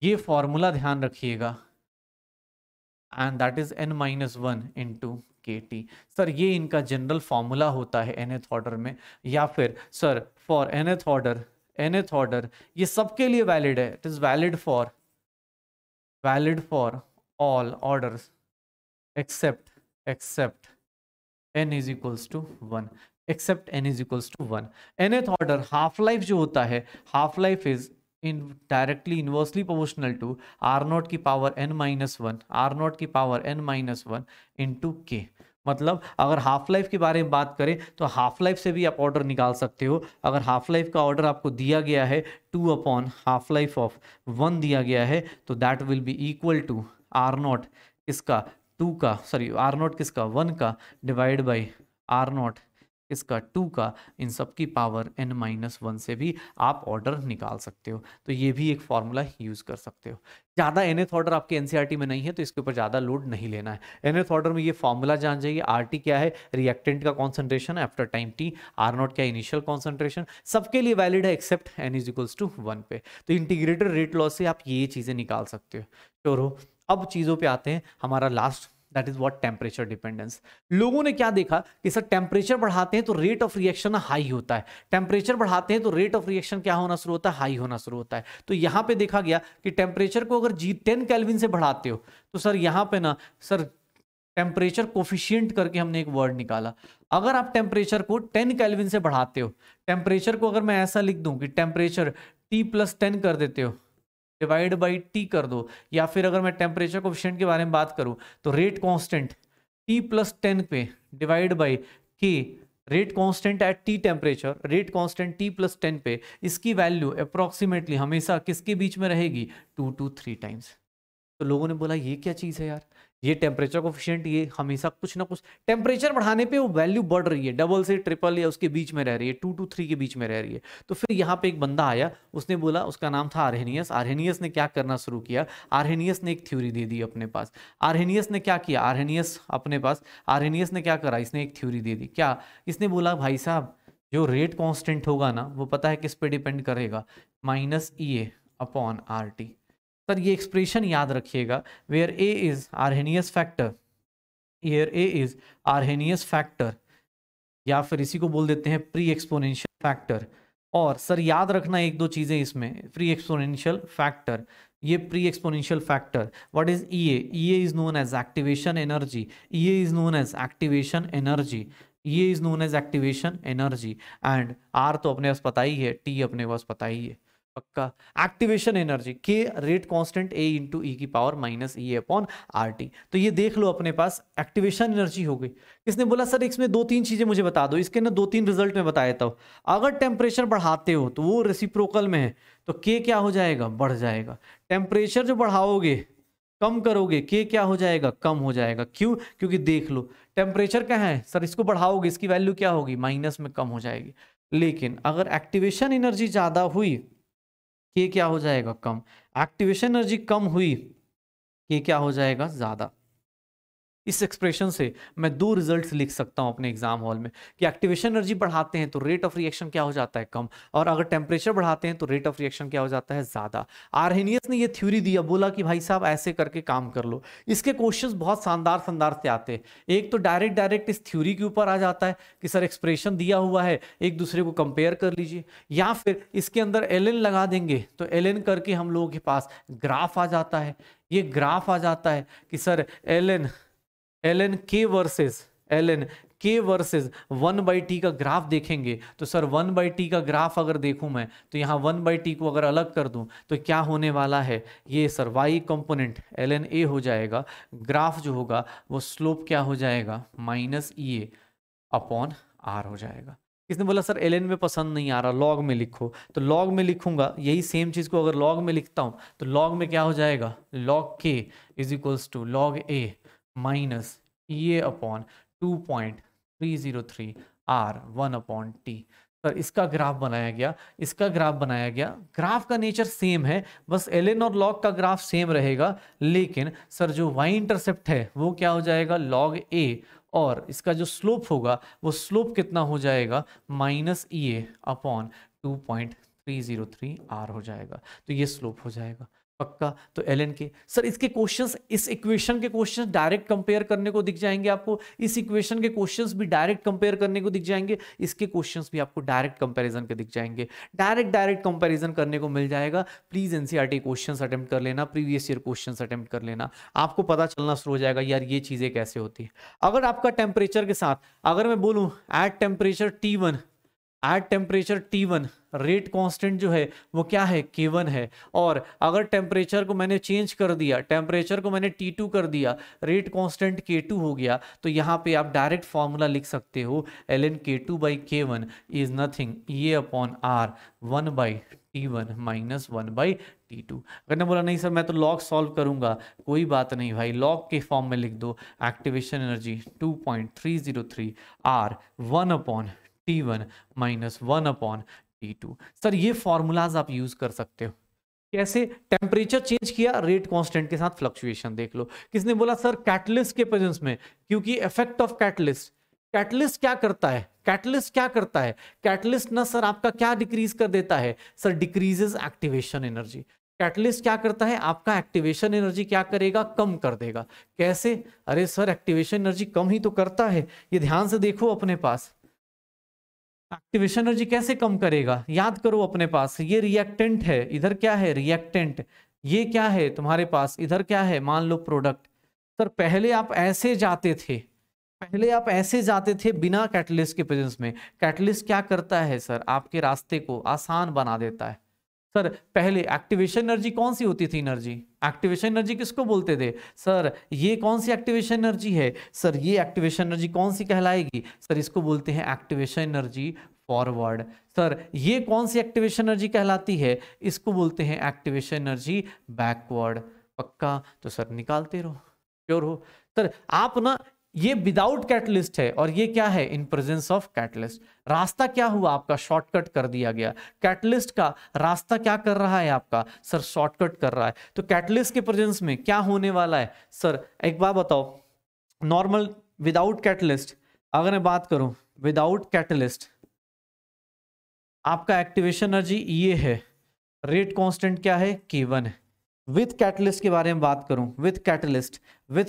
ये फॉर्मूला ध्यान रखिएगा, and that is n-1 into KT। Sir ये इनका जनरल फॉर्मूला होता है nth ऑर्डर में, या फिर सर फॉर nth ऑर्डर ये सबके लिए वैलिड है, it is valid for all orders except n is equals to 1, except n is equals to 1। nth order half life जो होता है, half life is in directly inversely proportional to r0 की power n-1, r0 की power n-1 into k। मतलब अगर half life के बारे में बात करें तो हाफ लाइफ से भी आप ऑर्डर निकाल सकते हो। अगर हाफ लाइफ का ऑर्डर आपको दिया गया है 2 अपॉन हाफ लाइफ ऑफ 1 दिया गया है, तो that will be equal to r0 किसका 2 का, सॉरी r0 किसका 1 का डिवाइड बाई r0 इसका 2 का, इन सब की पावर n-1 से भी आप ऑर्डर निकाल सकते हो। तो ये भी एक फॉर्मूला यूज कर सकते हो। ज़्यादा nth ऑर्डर आपके एनसीईआरटी में नहीं है तो इसके ऊपर ज़्यादा लोड नहीं लेना है। nth ऑर्डर में ये फॉर्मूला जान जाइए, RT क्या है, रिएक्टेंट का concentration after time t, r0 क्या इनिशियल कॉन्सेंट्रेशन, सबके लिए वैलिड है except n is equals to 1 पे। तो इंटीग्रेटेड रेट लॉ से आप ये चीज़ें निकाल सकते हो। श्योर हो। अब चीज़ों पे आते हैं, हमारा last that is what temperature dependence. लोगों ने क्या देखा कि सर टेम्परेचर बढ़ाते हैं तो रेट ऑफ रिएक्शन हाई होता है, टेम्परेचर बढ़ाते हैं तो रेट ऑफ रिएक्शन क्या होना शुरू होता है, हाई होना शुरू होता है। तो यहां पे देखा गया कि टेम्परेचर को अगर 10 केल्विन से बढ़ाते हो तो सर यहां पे ना सर टेम्परेचर कोफिशिएंट करके हमने एक वर्ड निकाला। अगर आप टेम्परेचर को 10 केल्विन से बढ़ाते हो, टेम्परेचर को अगर मैं ऐसा लिख दूं कि टेम्परेचर T+10 कर देते हो, डिवाइड बाई टी कर दो, या फिर अगर मैं टेम्परेचर कोफिशिएंट के बारे में बात करूं तो रेट कांस्टेंट T+10 पे डिवाइड बाई के, rate constant at T temperature, rate constant T+10 पे, इसकी वैल्यू अप्रोक्सीमेटली हमेशा किसके बीच में रहेगी, 2 to 3 टाइम्स। तो लोगों ने बोला ये क्या चीज़ है यार, ये टेम्परेचर कोफिशिएंट ये हमेशा कुछ ना कुछ टेम्परेचर बढ़ाने पे वो वैल्यू बढ़ रही है, डबल से ट्रिपल या उसके बीच में रह रही है, 2 to 3 के बीच में रह रही है। तो फिर यहाँ पे एक बंदा आया, उसने बोला, उसका नाम था आर्हेनियस। आर्हेनियस ने क्या करना शुरू किया, आर्हेनियस ने एक थ्योरी दे दी अपने पास। आर्हेनियस ने क्या किया, आर्हेनियस ने क्या करा, इसने एक थ्योरी दे दी। क्या, इसने बोला भाई साहब जो रेट कॉन्स्टेंट होगा ना वो पता है किस पे डिपेंड करेगा, -EA अपॉन RT। सर ये एक्सप्रेशन याद रखिएगा, where A is Arrhenius factor, where A is Arrhenius factor, या फिर इसी को बोल देते हैं प्री एक्सपोनेंशियल फैक्टर। और सर याद रखना एक दो चीजें इसमें, प्री एक्सपोनेंशियल फैक्टर, ये pre exponential factor, what is EA, EA is known as activation energy, EA is known as activation energy, EA is known as activation energy, and R तो अपने पास पता ही है, T अपने पास पता ही है पक्का। एक्टिवेशन एनर्जी के रेट कांस्टेंट A इंटू ई की पावर -EA अपॉन RT। तो ये देख लो अपने पास एक्टिवेशन एनर्जी हो गई। किसने बोला सर इसमें 2-3 चीजें मुझे बता दो, इसके ना 2-3 रिजल्ट में बता देता हूं। अगर टेम्परेचर बढ़ाते हो तो वो रेसिप्रोकल में है तो K क्या हो जाएगा, बढ़ जाएगा। टेम्परेचर जो बढ़ाओगे कम करोगे K क्या हो जाएगा, कम हो जाएगा। क्यों, क्योंकि देख लो टेम्परेचर क्या है सर, इसको बढ़ाओगे इसकी वैल्यू क्या होगी, माइनस में कम हो जाएगी। लेकिन अगर एक्टिवेशन एनर्जी ज्यादा हुई K क्या हो जाएगा, कम। एक्टिवेशन एनर्जी कम हुई K क्या हो जाएगा, ज्यादा। इस एक्सप्रेशन से मैं दो रिजल्ट्स लिख सकता हूं अपने एग्जाम हॉल में कि एक्टिवेशन एनर्जी बढ़ाते हैं तो रेट ऑफ रिएक्शन क्या हो जाता है, कम, और अगर टेम्परेचर बढ़ाते हैं तो रेट ऑफ रिएक्शन क्या हो जाता है, ज्यादा। आर्हेनियस ने ये थ्योरी दिया, बोला कि भाई साहब ऐसे करके काम कर लो। इसके क्वेश्चंस बहुत शानदार शानदार से आते हैं। एक तो डायरेक्ट इस थ्योरी के ऊपर आ जाता है कि सर एक्सप्रेशन दिया हुआ है, एक दूसरे को कंपेयर कर लीजिए, या फिर इसके अंदर एल लगा देंगे तो एल करके हम लोगों के पास ग्राफ आ जाता है। ये ग्राफ आ जाता है कि सर एल के वर्सेस 1/t का ग्राफ देखेंगे तो सर 1/t का ग्राफ अगर देखूं मैं तो यहाँ 1/t को अगर अलग कर दूं तो क्या होने वाला है, ये sir y component ln a हो जाएगा, ग्राफ जो होगा वो स्लोप क्या हो जाएगा, -EA/r हो जाएगा। किसने बोला सर ln में पसंद नहीं आ रहा, log में लिखो, तो log में लिखूंगा, यही सेम चीज को अगर log में लिखता हूं तो log में क्या हो जाएगा, log k = log a -EA/2.303 r 1/t। Sir इसका ग्राफ बनाया गया, इसका ग्राफ बनाया गया, ग्राफ का नेचर सेम है, बस ln और log का ग्राफ सेम रहेगा, लेकिन सर जो y इंटरसेप्ट है वो क्या हो जाएगा, log a, और इसका जो स्लोप होगा वो स्लोप कितना हो जाएगा, -EA/2.303 r हो जाएगा। तो ये स्लोप हो जाएगा पक्का। तो ln के सर इसके क्वेश्चंस, इस इक्वेशन के क्वेश्चंस डायरेक्ट कंपेयर करने को दिख जाएंगे आपको, इस इक्वेशन के क्वेश्चंस भी डायरेक्ट कंपेयर करने को दिख जाएंगे, इसके क्वेश्चंस भी आपको डायरेक्ट कंपैरिजन के दिख जाएंगे, डायरेक्ट कंपैरिजन करने को मिल जाएगा। प्लीज एनसीईआरटी क्वेश्चंस अटेम्प्ट कर लेना, प्रीवियस ईयर क्वेश्चंस अटेम्प्ट कर लेना, आपको पता चलना शुरू हो जाएगा यार ये चीजें कैसे होती है। अगर आपका टेम्परेचर के साथ अगर मैं बोलूं at temperature T1 rate constant जो है वो क्या है, K1 है, और अगर टेम्परेचर को मैंने चेंज कर दिया, टेम्परेचर को मैंने T2 कर दिया, रेट कांस्टेंट K2 हो गया, तो यहाँ पे आप डायरेक्ट फॉर्मूला लिख सकते हो ln K2/K1 is nothing EA/r 1/T1 -1/T2। अगर ने बोला नहीं सर मैं तो लॉग सॉल्व करूंगा, कोई बात नहीं भाई, लॉग के फॉर्म में लिख दो, activation energy 2.303 r 1/T1 -1/T2। Sir ये फॉर्मूलाज आप यूज कर सकते हो। कैसे, टेम्परेचर चेंज किया, रेट कांस्टेंट के साथ फ्लक्चुएशन देख लो। किसने बोला सर कैटलिस्ट के प्रेजेंस में, क्योंकि इफेक्ट ऑफ कैटलिस्ट, कैटलिस्ट क्या करता है, कैटलिस्ट ना सर आपका क्या डिक्रीज कर देता है, sir decreases activation energy. Catalyst क्या करता है, आपका एक्टिवेशन एनर्जी क्या करेगा, कम कर देगा। कैसे, अरे सर एक्टिवेशन एनर्जी कम ही तो करता है, ये ध्यान से देखो अपने पास, एक्टिवेशन एनर्जी कैसे कम करेगा, याद करो अपने पास, ये रिएक्टेंट है, इधर क्या है रिएक्टेंट, ये क्या है तुम्हारे पास, इधर क्या है मान लो प्रोडक्ट। सर पहले आप ऐसे जाते थे बिना कैटलिस्ट के प्रेजेंस में, कैटलिस्ट क्या करता है सर, आपके रास्ते को आसान बना देता है। सर पहले एक्टिवेशन एनर्जी कौन सी होती थी, एक्टिवेशन एनर्जी किसको बोलते थे सर, ये कौन सी एक्टिवेशन एनर्जी है सर, ये एक्टिवेशन एनर्जी कौन सी कहलाएगी सर, इसको बोलते हैं एक्टिवेशन एनर्जी फॉरवर्ड। सर ये कौन सी एक्टिवेशन एनर्जी कहलाती है, इसको बोलते हैं एक्टिवेशन एनर्जी बैकवर्ड। पक्का, तो सर निकालते रहो, श्योर हो। सर आप ना, ये विदाउट कैटलिस्ट है और ये क्या है, इन प्रेजेंस ऑफ कैटलिस्ट। रास्ता क्या हुआ आपका, शॉर्टकट कर दिया गया, कैटलिस्ट का रास्ता क्या कर रहा है आपका, सर शॉर्टकट कर रहा है। तो कैटलिस्ट के प्रेजेंस में क्या होने वाला है सर, एक बात बताओ, नॉर्मल विदाउट कैटलिस्ट अगर मैं बात करूं, विदाउट कैटलिस्ट आपका एक्टिवेशन एनर्जी ये है, रेट कांस्टेंट क्या है, K1 है। विथ कैटलिस्ट के बारे में बात करूं, विथ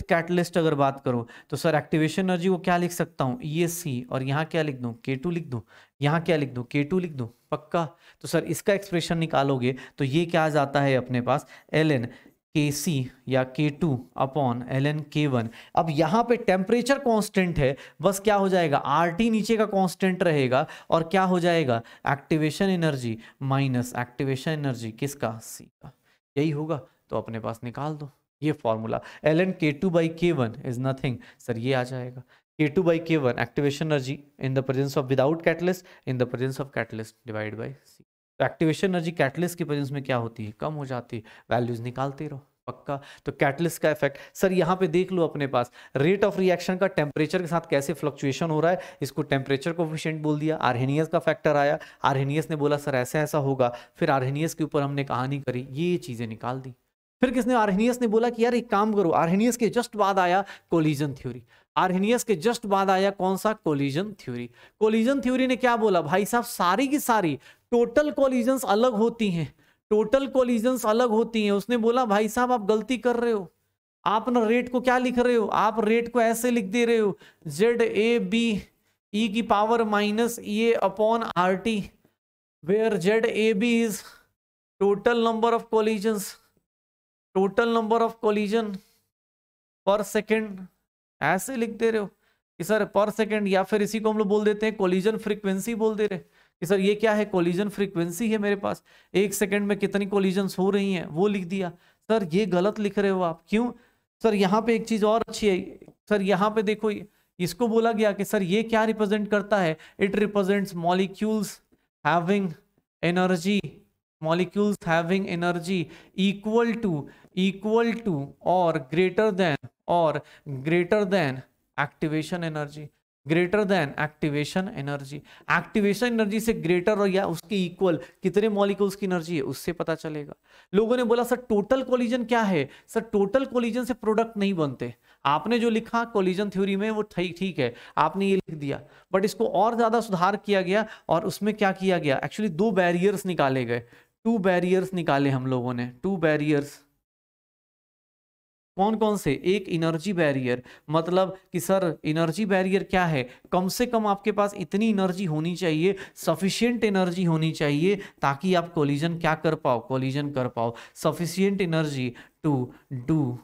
कैटलिस्ट अगर बात करूं तो सर एक्टिवेशन एनर्जी को क्या लिख सकता हूं, ESC, और यहाँ क्या लिख दूं, K2 लिख दूं, यहाँ क्या लिख दूं, K2 लिख दूं। पक्का, तो सर इसका एक्सप्रेशन निकालोगे तो ये क्या आ जाता है अपने पास, ln Kc या K2/ln K1। अब यहाँ पे टेम्परेचर कांस्टेंट है, बस क्या हो जाएगा, RT नीचे का कांस्टेंट रहेगा, और क्या हो जाएगा, activation energy minus activation energy किसका, C का, यही होगा। तो अपने पास निकाल दो ये formula, ln K2/K1 is nothing, sir ये आ जाएगा K2/K1 activation energy in the presence of without catalyst, in the presence of catalyst divide by C। तो एक्टिवेशन एनर्जी कैटलिस्ट की प्रेजेंस में क्या होती है, कम हो जाती है, वैल्यूज निकालते रहो। पक्का, तो कैटलिस्ट का इफेक्ट सर यहाँ पे देख लो अपने पास, रेट ऑफ रिएक्शन का टेम्परेचर के साथ कैसे फ्लक्चुएशन हो रहा है, इसको टेम्परेचर कोफिशिएंट बोल दिया। आर्हेनियस का फैक्टर आया, आर्हेनियस ने बोला सर ऐसा ऐसा होगा, फिर आर्हेनियस के ऊपर हमने कहानी करी, ये चीजें निकाल दी। फिर किसने, आर्हेनियस ने बोला कि यार एक काम करो, आर्हेनियस के जस्ट बाद आया कोलिजन थ्योरी। आर्हेनियस के जस्ट बाद आया कौन सा, कोलिजन थ्योरी। कोलिजन थ्योरी ने क्या बोला भाई साहब, सारी की सारी टोटल कोलिजन्स अलग होती हैं, टोटल कोलिजन्स अलग होती हैं। उसने बोला भाई साहब आप गलती कर रहे हो, आप ना रेट को क्या लिख रहे हो, आप रेट को ऐसे लिख दे रहे हो ZAB e की power minus A upon RT, वेयर ZAB is total number of collisions, total number of collision per second, ऐसे लिख दे रहे हो कि सर पर सेकेंड, या फिर इसी को हम लोग बोल देते हैं कोलिजन फ्रीक्वेंसी बोल दे रहे कि सर ये क्या है, कोलिजन फ्रीक्वेंसी है मेरे पास, एक सेकेंड में कितनी कोलिजन्स हो रही हैं वो लिख दिया। सर ये गलत लिख रहे हो आप, क्यों सर, यहाँ पे एक चीज और अच्छी है सर, यहाँ पे देखो इसको बोला गया कि सर ये क्या रिप्रेजेंट करता है, it represents molecules having energy, molecules having energy equal to or greater than activation energy, greater than activation energy, activation energy से greater और या उसके equal कितने molecules की energy है उससे पता चलेगा। लोगों ने बोला सर total collision क्या है, सर total collision से product नहीं बनते, आपने जो लिखा कोलिजन थ्योरी में वो ठीक है, आपने ये लिख दिया, बट इसको और ज्यादा सुधार किया गया और उसमें क्या किया गया, एक्चुअली 2 बैरियर्स निकाले गए, 2 बैरियर्स निकाले हम लोगों ने, 2 बैरियर्स कौन कौन से, एक एनर्जी बैरियर, मतलब कि सर एनर्जी बैरियर क्या है, कम से कम आपके पास इतनी एनर्जी होनी चाहिए, सफिशिएंट एनर्जी होनी चाहिए ताकि आप कोलिजन क्या कर पाओ, कोलिजन कर पाओ, sufficient energy to do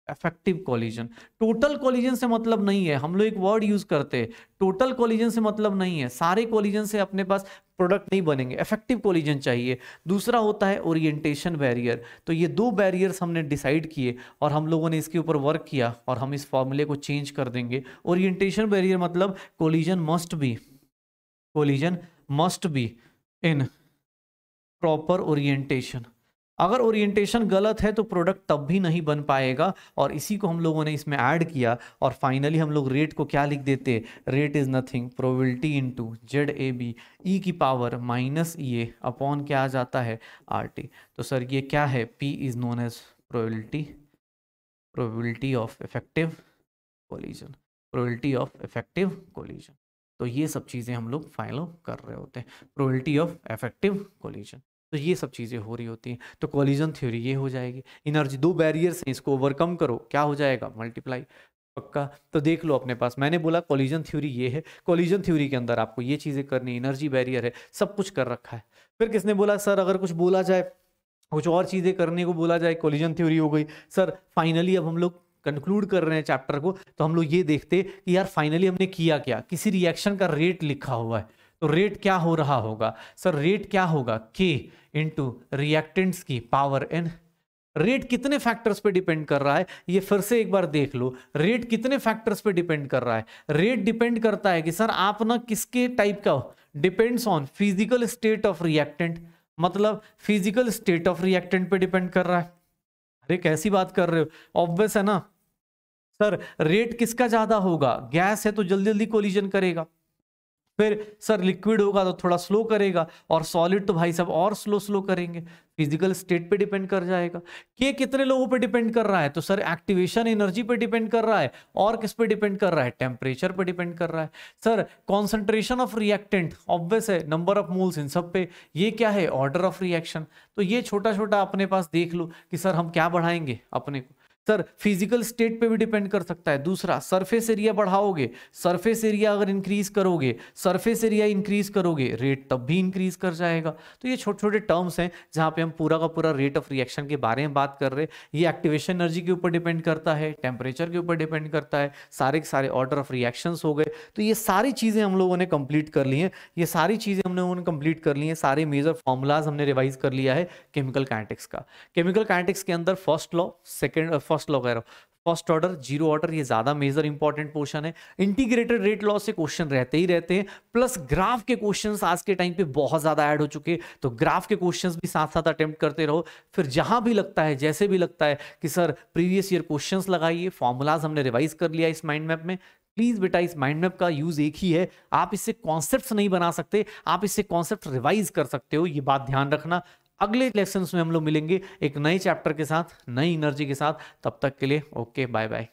effective collision. Total collision से मतलब नहीं है, हम लोग एक वर्ड यूज करते हैं, टोटल कोलिजन से मतलब नहीं है, सारे कोलिजन से अपने पास प्रोडक्ट नहीं बनेंगे, इफेक्टिव कोलिजन चाहिए। दूसरा होता है ओरिएंटेशन बैरियर। तो ये 2 बैरियर्स हमने डिसाइड किए और हम लोगों ने इसके ऊपर वर्क किया और हम इस फॉर्मूले को चेंज कर देंगे। ओरिएंटेशन बैरियर मतलब collision must be in proper orientation. अगर ओरिएंटेशन गलत है तो प्रोडक्ट तब भी नहीं बन पाएगा, और इसी को हम लोगों ने इसमें ऐड किया और फाइनली हम लोग रेट को क्या लिख देते, rate is nothing probability into ZAB e की पावर माइनस ए अपॉन क्या आ जाता है RT। तो सर ये क्या है, P is known as probability of effective collision, probability of effective collision. तो ये सब चीज़ें हम लोग फॉलो कर रहे होते हैं, प्रोबेबिलिटी ऑफ इफेक्टिव कोलिजन। तो ये सब चीज़ें हो रही होती हैं। तो कोलिजन थ्योरी ये हो जाएगी, एनर्जी 2 बैरियर्स हैं, इसको ओवरकम करो, क्या हो जाएगा, मल्टीप्लाई, पक्का। तो देख लो अपने पास, मैंने बोला कोलिजन थ्योरी ये है, कोलिजन थ्योरी के अंदर आपको ये चीज़ें करनी, एनर्जी बैरियर है, सब कुछ कर रखा है। फिर किसने बोला सर अगर कुछ बोला जाए, कुछ और चीज़ें करने को बोला जाए, कोलिजन थ्योरी हो गई। सर फाइनली अब हम लोग कंक्लूड कर रहे हैं चैप्टर को, तो हम लोग ये देखते कि यार फाइनली हमने किया क्या, किसी रिएक्शन का रेट लिखा हुआ है, तो रेट क्या हो रहा होगा, सर रेट क्या होगा, K इंटू रिएक्टेंट्स की पावर N। रेट कितने फैक्टर्स पे डिपेंड कर रहा है, ये फिर से एक बार देख लो, रेट कितने फैक्टर्स पे डिपेंड कर रहा है। रेट डिपेंड करता है कि सर आप ना किसके टाइप का, depends on physical state of reactant, मतलब फिजिकल स्टेट ऑफ रिएक्टेंट पे डिपेंड कर रहा है। अरे कैसी बात कर रहे हो, ऑब्वियस है ना सर, रेट किसका ज्यादा होगा, गैस है तो जल्दी जल्दी कोलिजन करेगा, फिर सर लिक्विड होगा तो थोड़ा स्लो करेगा, और सॉलिड तो भाई साहब और स्लो करेंगे, फिजिकल स्टेट पे डिपेंड कर जाएगा। के कितने लोगों पे डिपेंड कर रहा है, तो सर एक्टिवेशन एनर्जी पे डिपेंड कर रहा है, और किस पे डिपेंड कर रहा है, टेम्परेचर पे डिपेंड कर रहा है। Sir concentration of reactant obvious है, नंबर ऑफ मोल्स, इन सब पे। ये क्या है, ऑर्डर ऑफ रिएक्शन। तो ये छोटा छोटा अपने पास देख लो कि सर हम क्या बढ़ाएंगे अपने को। सर फिजिकल स्टेट पे भी डिपेंड कर सकता है। दूसरा सरफेस एरिया बढ़ाओगे, सरफेस एरिया अगर इंक्रीज करोगे, सरफेस एरिया इंक्रीज करोगे, रेट तब भी इंक्रीज कर जाएगा। तो ये छोटे छोटे टर्म्स हैं जहां पे हम पूरा का पूरा रेट ऑफ रिएक्शन के बारे में बात कर रहे हैं। ये एक्टिवेशन एनर्जी के ऊपर डिपेंड करता है, टेम्परेचर के ऊपर डिपेंड करता है, सारे के सारे ऑर्डर ऑफ रिएक्शंस हो गए। तो ये सारी चीजें हम लोगों ने कंप्लीट कर ली हैं, ये सारी चीजें हम लोगों ने कंप्लीट कर ली हैं, सारे मेजर फॉर्मूलाज हमने रिवाइज कर लिया है केमिकल काइनेटिक्स का। केमिकल काइनेटिक्स के अंदर फर्स्ट लॉ, फर्स्ट लॉ कह रहा हूं, फर्स्ट ऑर्डर, जीरो ऑर्डर, ये ज्यादा मेजर इंपॉर्टेंट पोर्शन है। इंटीग्रेटेड रेट लॉ से क्वेश्चन रहते ही रहते हैं, प्लस ग्राफ के क्वेश्चंस आज के टाइम पे बहुत ज्यादा ऐड हो चुके हैं, तो ग्राफ के क्वेश्चंस भी साथ साथ अटेम्प्ट करते रहो। फिर जहां भी लगता है, जैसे भी लगता है कि सर प्रीवियस ईयर क्वेश्चंस लगाइए, फॉर्मूलाज हमने रिवाइज कर लिया इस माइंड मैप में। प्लीज बेटा इस माइंड मैप का यूज एक ही है, आप इससे कॉन्सेप्ट्स नहीं बना सकते, आप इससे कॉन्सेप्ट रिवाइज कर सकते हो, ये बात ध्यान रखना। अगले लेसन्स में हम लोग मिलेंगे एक नए चैप्टर के साथ, नई एनर्जी के साथ। तब तक के लिए ओके, बाय बाय।